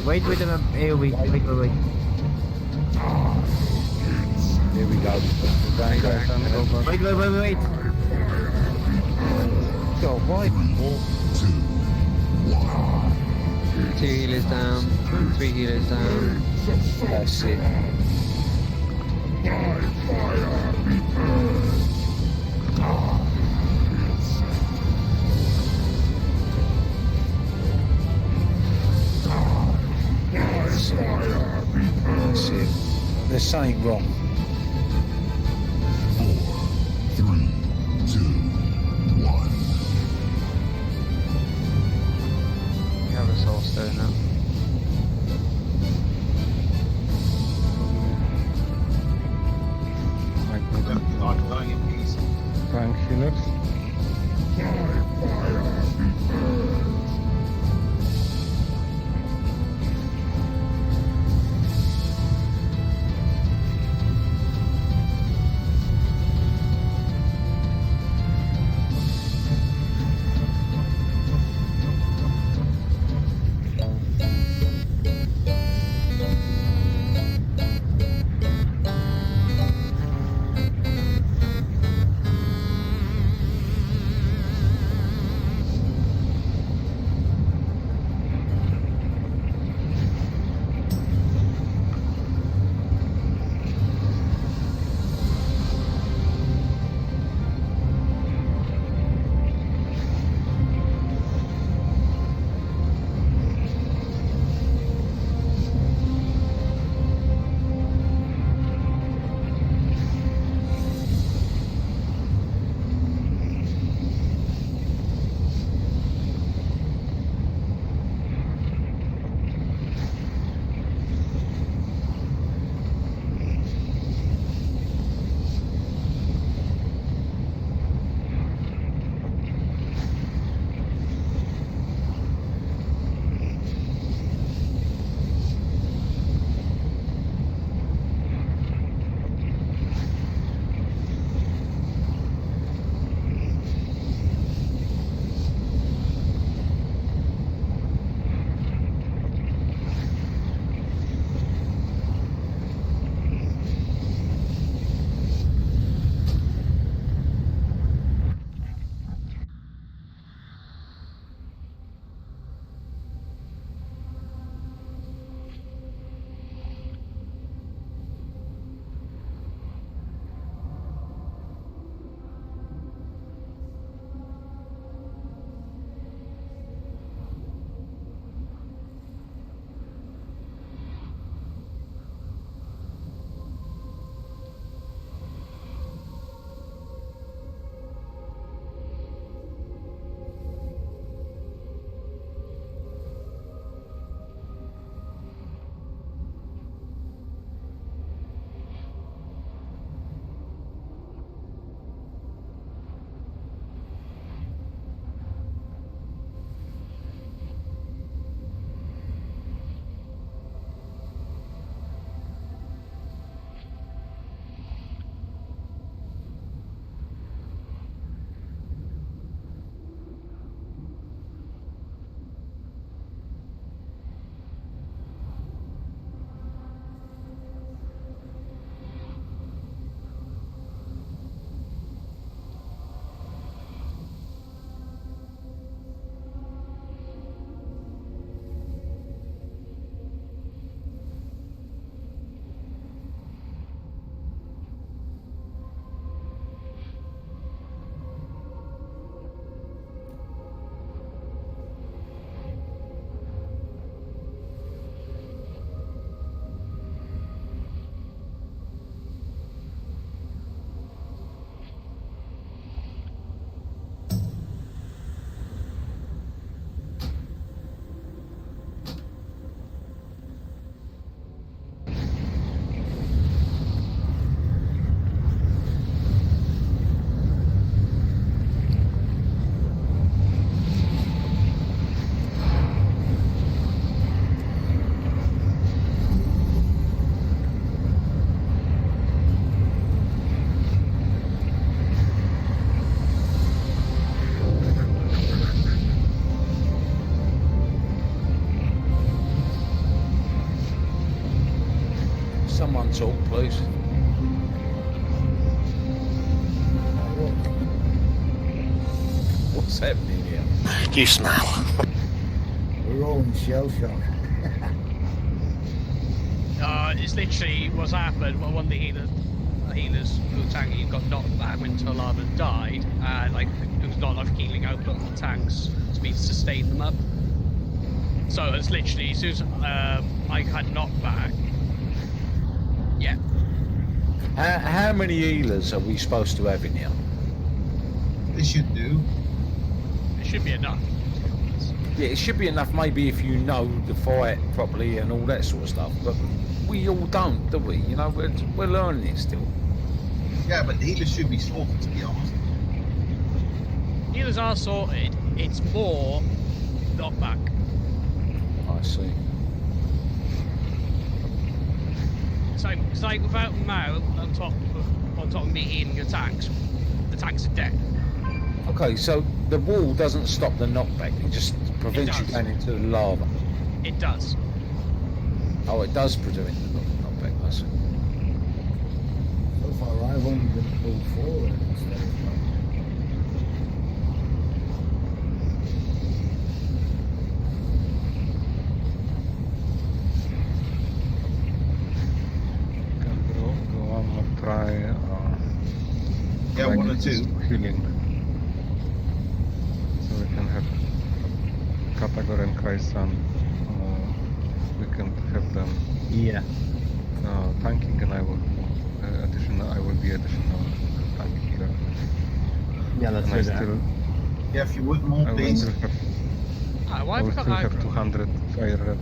Wait with an AoE. Wait. Here we go. Wait. Go, right. 2 healers down, 3 healers down. That's it. That's it. There's something wrong. 4, 3, 2, 1. We have a soul stone now. Going in peace. Tank healers. talk, please. What's happening here? You smell. We're all in shell shock. It's literally what's happened. Well, one of the healers who tanky got knocked back when Lava died, and like it was not enough healing output on the tanks to be sustain them up. So it's literally as soon as I had knockback. Yeah. How many healers are we supposed to have in here? They should do. It should be enough. Yeah, it should be enough maybe if you know the fight properly and all that sort of stuff, but we all don't, do we? You know, we're learning it still. Yeah, but the healers should be sorted, to be honest. Healers are sorted. It's more knockback. I see. So, it's like without Mao on top of me healing the tanks are dead. Okay, so the wall doesn't stop the knockback, it just prevents you going into the lava. It does. Oh, it does prevent the knockback, I see. So far, I've only been pulled forward instead of back. Can go one more try. Yeah, like 1 or 2. Healing. So we can have Katagor and Kaisan. We can have them. Yeah. Tanking, and I will be additional tank healer. Yeah, let's and do I that. still, Yeah, if you would more, I will please. still have, Why I will have still I have 200 fire red.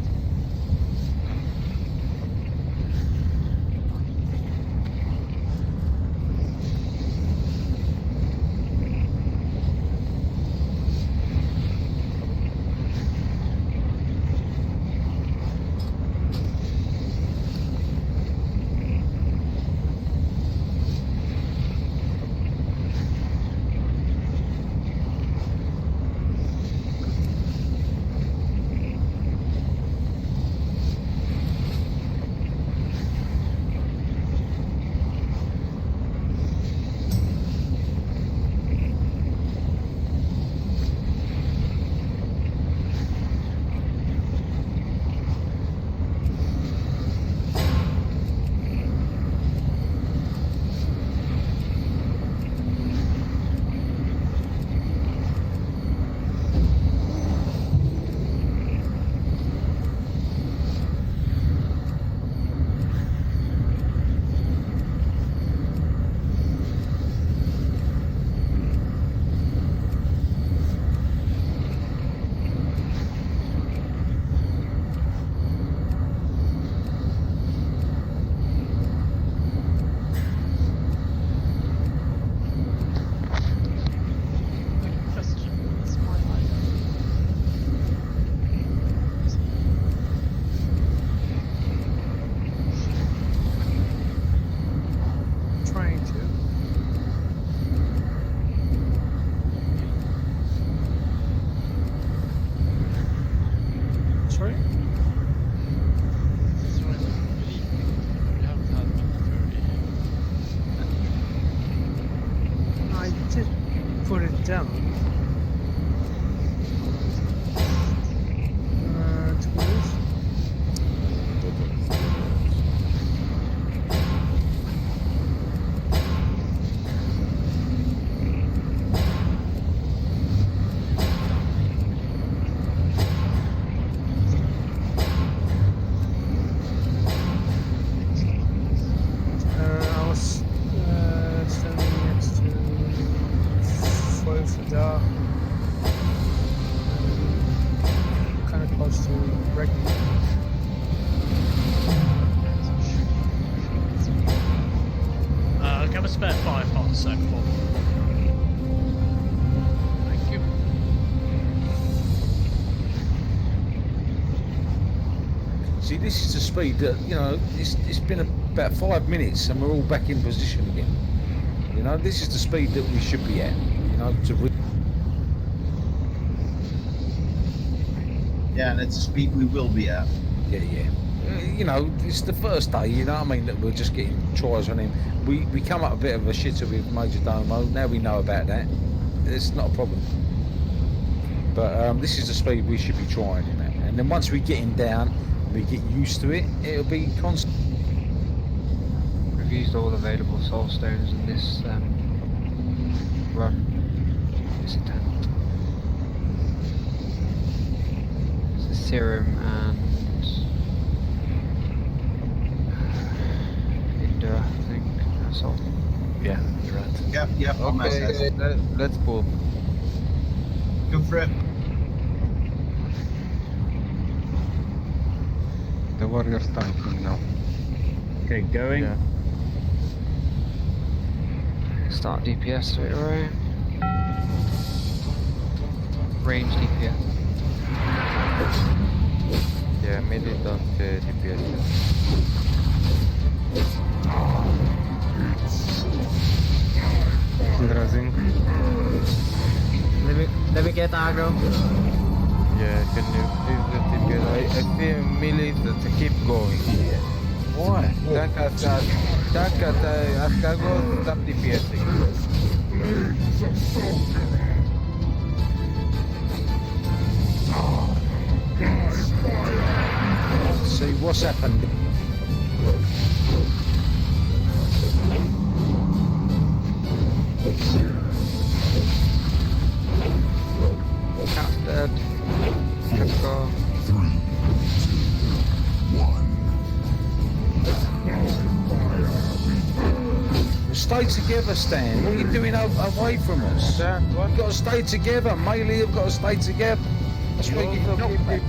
Trying to. Sorry? I did put it down. To move. I was standing next to Foyfada, kind of close to Ragnaros. Give a spare 5 pots, so for. Thank you. See, this is the speed that, you know, it's been about 5 minutes and we're all back in position again. You know, this is the speed that we should be at, you know, to Yeah, and it's the speed we will be at. yeah. You know, it's the first day, you know what I mean, that we're just getting tries on him. We come up a bit of a shitter with Major Domo, now we know about that. It's not a problem. But this is the speed we should be trying him at. And then once we get him down, and we get used to it, it'll be constant. We've used all available soul stones in this run, this attempt. It's a serum and Indra, I think, that's all. Yeah, you're right. Yep, on my side. Okay, let's pull. Go for it. The warrior's tanking now. Okay, going. Yeah. Start DPS straight away. Range DPS. Yeah, militant DPS. Rising. Let me get aggro. Yeah, can you please let it get? I see melee that keep going. Why? Tank at Ascargo, stop DPSing. See what's happened. Cat's dead. Let's go. 3, 2, 1. Stay together, Stan. What are you doing away from us? Stan, what? You've got to stay together. Melee have got to stay together. That's why you get knocked back.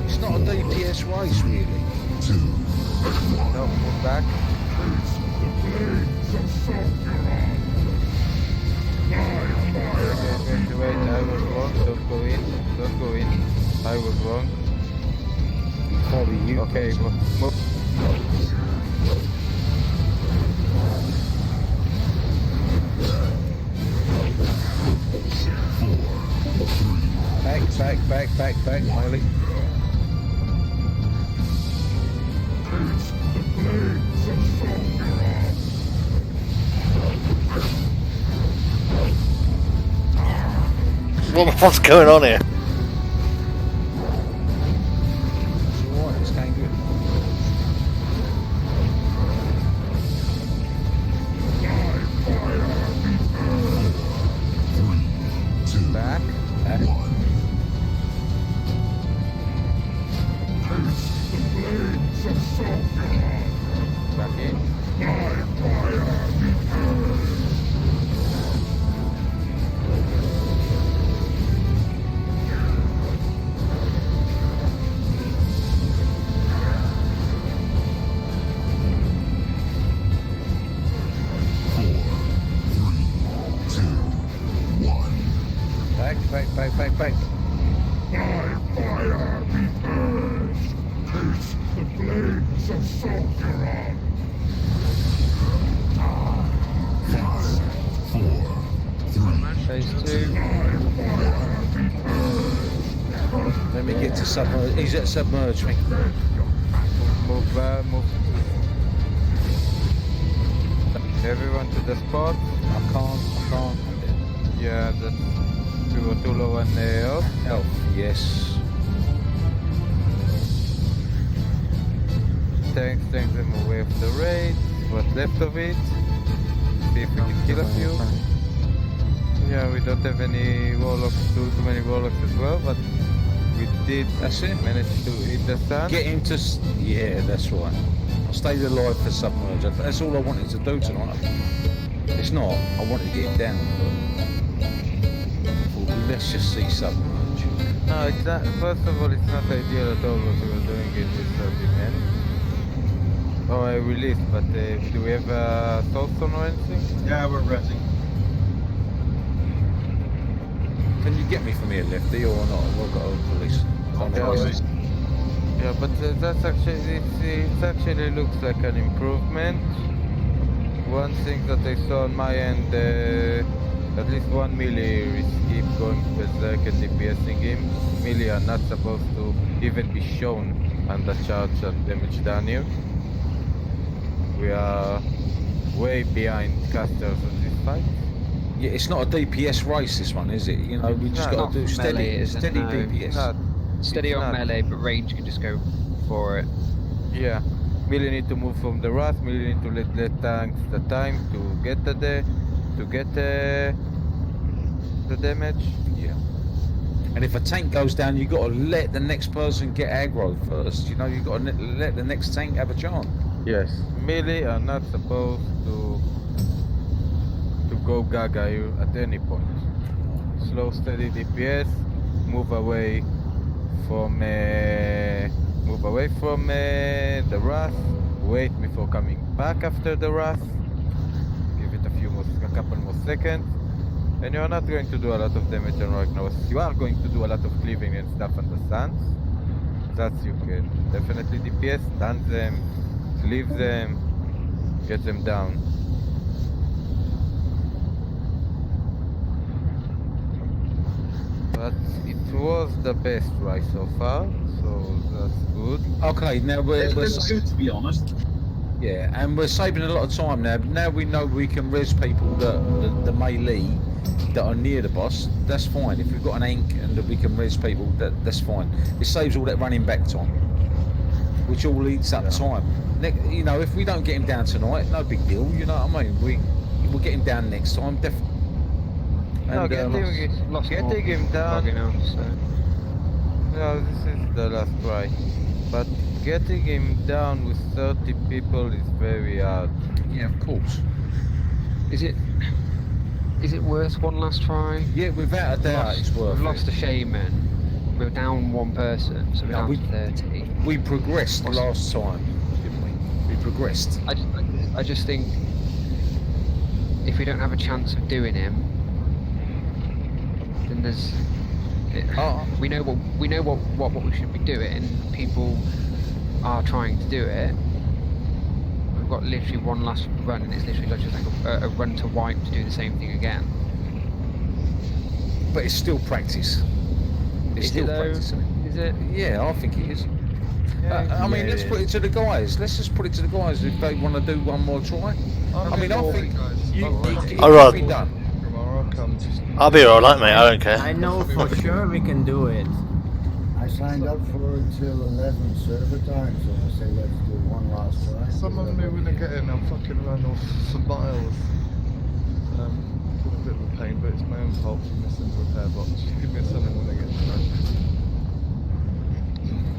It's not a DPS race, really. 2, 1. No, move back. Wait, I was wrong. Don't go in. Don't go in. I was wrong. Probably you. Okay, move. Back, Miley. What's going on here? It's alright, it's going good. Back. Back in. Back. Phase 2. Let me get to submerge. He's at submerge me. Move. Everyone to the spot. I can't. Yeah, we were too low on health. Health, yes. Tanks them away from the raid. What's left of it. See if we can kill a few. Yeah, we don't have any warlocks, too many warlocks as well, but we did manage to hit the sun. Get him to... Yeah, that's right. I stayed alive for submerge. That's all I wanted to do tonight. It's not. I wanted to get him down, but let's just see submerge. No, it's not. First of all, it's not ideal at all what we were doing it with 30 men. Oh, I released, but do we have a soulstone or anything? Yeah, we're resing. Can you get me from here, Lefty, or not? We've got a police. Yeah, but that's actually it actually looks like an improvement. One thing that I saw on my end, at least one melee is keep going berserk and DPSing him. Melee are not supposed to even be shown under charge and damage done here. We are way behind casters in this fight. Yeah, it's not a DPS race, this one, is it? You know, we just got to do steady DPS. Steady on melee, but range can just go for it. Yeah, melee need to move from the wrath. Melee need to let tanks the time to get the damage. Yeah. And if a tank goes down, you got to let the next person get aggro first. You know, you got to let the next tank have a chance. Yes, melee are not supposed to go gaga here at any point. Slow, steady DPS. Move away from the wrath. Wait before coming back after the wrath. Give it a couple more seconds, and you are not going to do a lot of damage on Ragnaros. You are going to do a lot of cleaving and stuff on the suns. That you can definitely DPS, stun them, cleave them, get them down. But it was the best try so far, so that's good. Okay, now we're good, to be honest. Yeah, and we're saving a lot of time now. Now we know we can res people the melee that are near the boss. That's fine. If we've got an ink and that we can res people, that's fine. It saves all that running back time, which all eats up time. You know, if we don't get him down tonight, no big deal. You know what I mean? We'll get him down next time, definitely. No, getting him down. No, this is the last try. But getting him down with 30 people is very hard. Yeah, of course. Is it worth one last try? Yeah, without a doubt, it's worth it. We've lost a shaman. We're down one person, so we're down to 30. We progressed last time, didn't we? We progressed. I just think if we don't have a chance of doing him, then there's. We know what we should be doing. People are trying to do it. We've got literally one last run, and it's literally just like a run to wipe to do the same thing again. But it's still practice. It's still practice. Is it? Yeah, I think it is. I mean, let's put it to the guys. Let's just put it to the guys if they want to do one more try. I mean, I think it can be done. I'll be alright, mate. I don't care. I know for sure we can do it. I signed up for it till 11 server time, so I say let's do one last try. Someone knew when they get in, I'll fucking run off for miles. Been a bit of a pain, but it's my own fault for missing the repair box. Just give me a summon when I get started.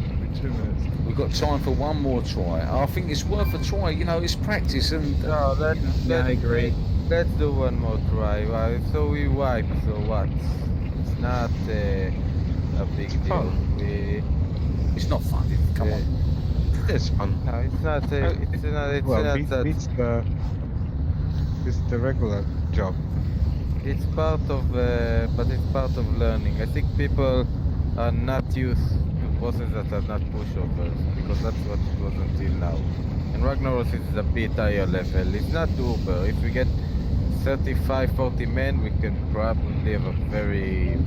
It'll be 2 minutes. We've got time for one more try. I think it's worth a try. You know, it's practice and. No, I agree. Let's do one more try. So we wipe. So what? It's not a big deal. It's not fun. Come on. It's fun. No, it's not. It's not. It's the regular job. It's part of, but it's part of learning. I think people are not used to bosses that are not pushovers because that's what it was until now. And Ragnaros is a bit higher level. It's not Uber. If we get 35, 40 men, we can probably have a very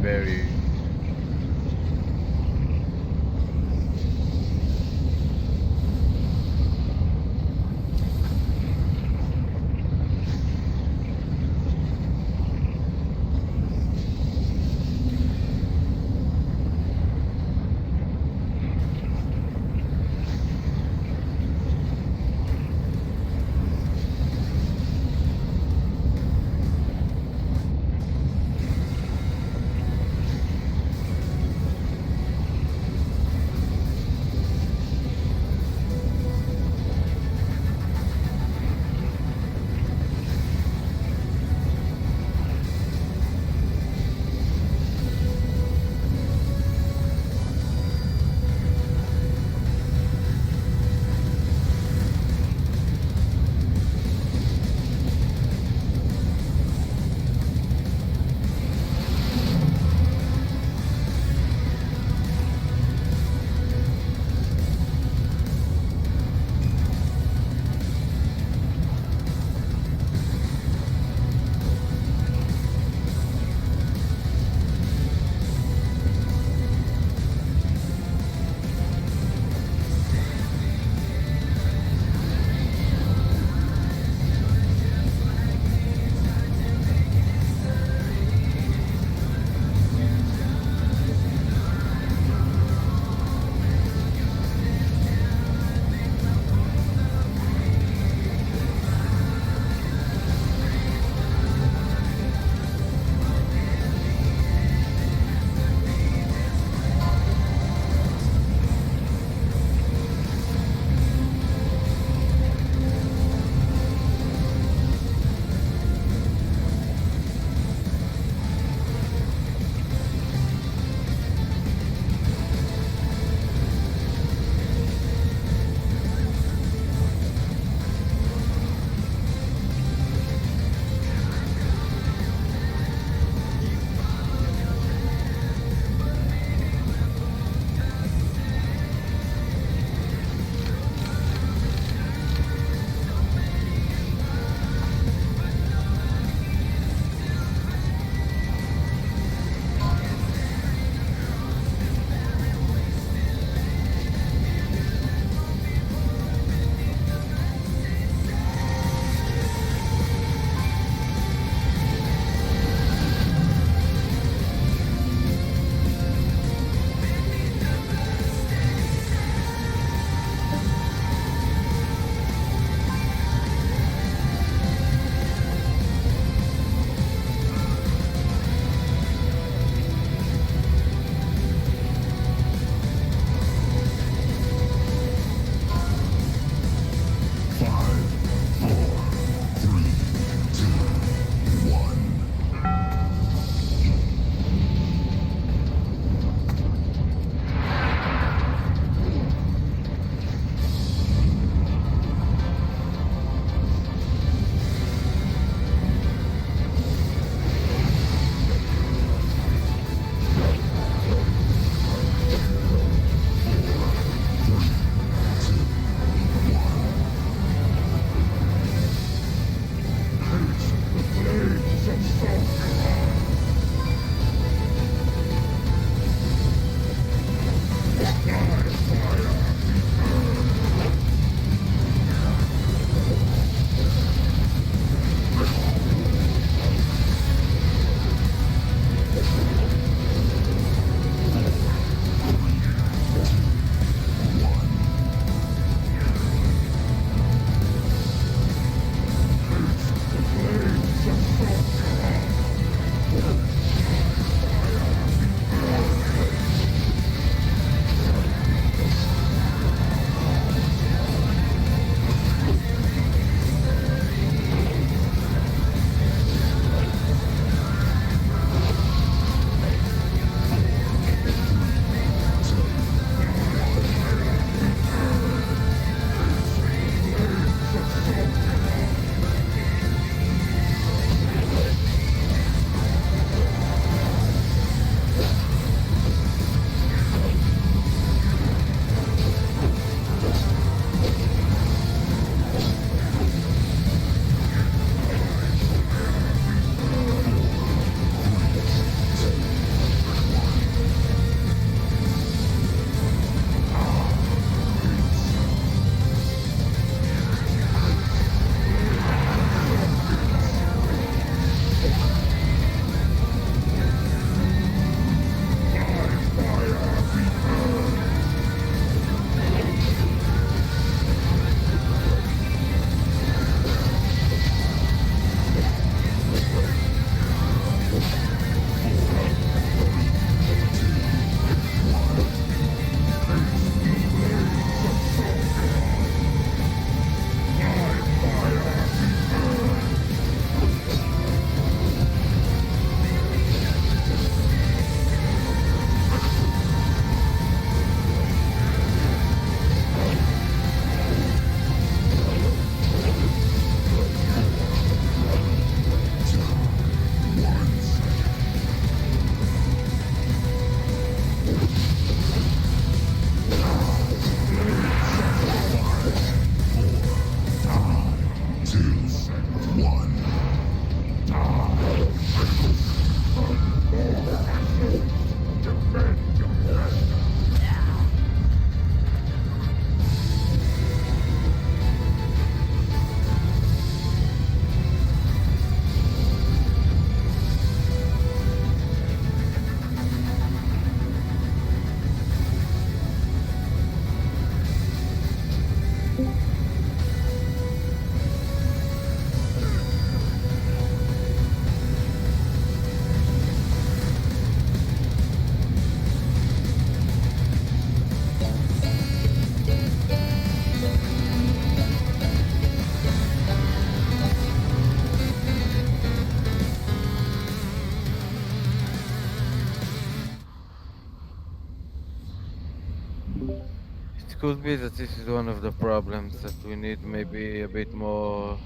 could be that this is one of the problems, that we need maybe a bit more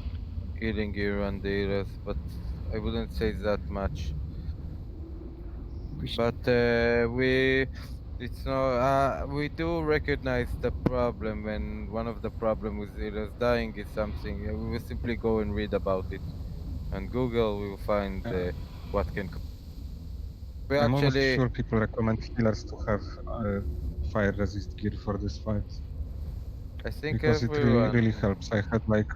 healing gear on the healers, but I wouldn't say that much. But we do recognize the problem, and one of the problem with healers dying is something we will simply go and read about it on Google. We will find what can. We I'm almost actually, sure people recommend healers to have fire resist gear for this fight. I think Because it really helps. I had like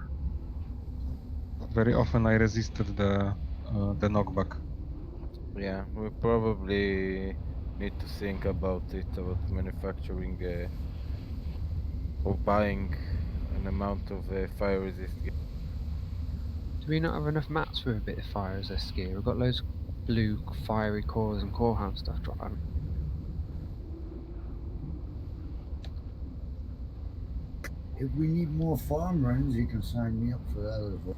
very often I resisted the knockback. Yeah, we probably need to think about it, about manufacturing or buying an amount of fire resist gear. Do we not have enough mats with a bit of fire resist gear? We've got loads of blue fiery cores and core hound stuff dropping. If we need more farm runs, you can sign me up for that as well.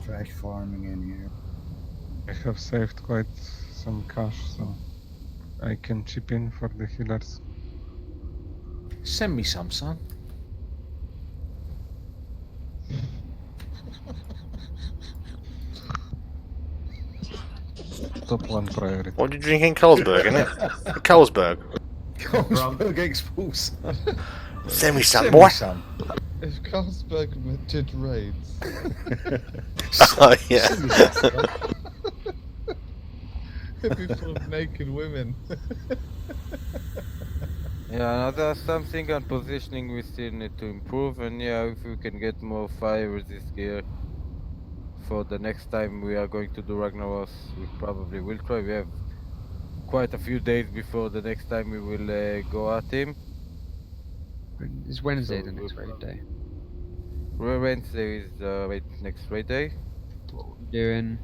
Trash farming in here. I have saved quite some cash, so I can chip in for the healers. Send me some, son. Top one priority. What are you drinking? Carlsberg, isn't it? Carlsberg. Carlsberg exports. Send me some, Send boy. me some. If Carlsberg did raids. Oh, yeah. It'd be full of naked women. Yeah, there's something on positioning we still need to improve, and yeah, if we can get more fire resist gear for the next time we are going to do Ragnaros, we probably will try. We have quite a few days before the next time we will go at him. Is Wednesday So the next raid day? Wednesday is the next raid day. What are we doing?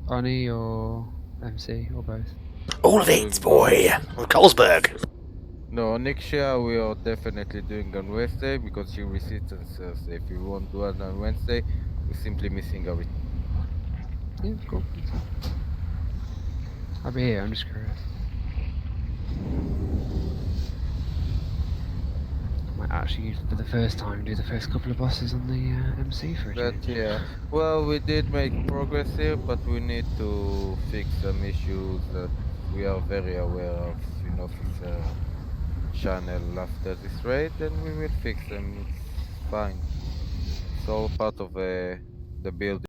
Oni or MC or both? All of it, boy. With Carlsberg. No, next year we are definitely doing on Wednesday because she resits on Thursday. If we won't do it on Wednesday, we're simply missing everything. Yeah, cool. I'll be here, I'm just curious. I might actually, for the first time, do the first couple of bosses on the MC for a But change. yeah, well, we did make progress here, but we need to fix some issues that we are very aware of in officer channel after this raid, and we will fix them. It's fine. It's all part of the build.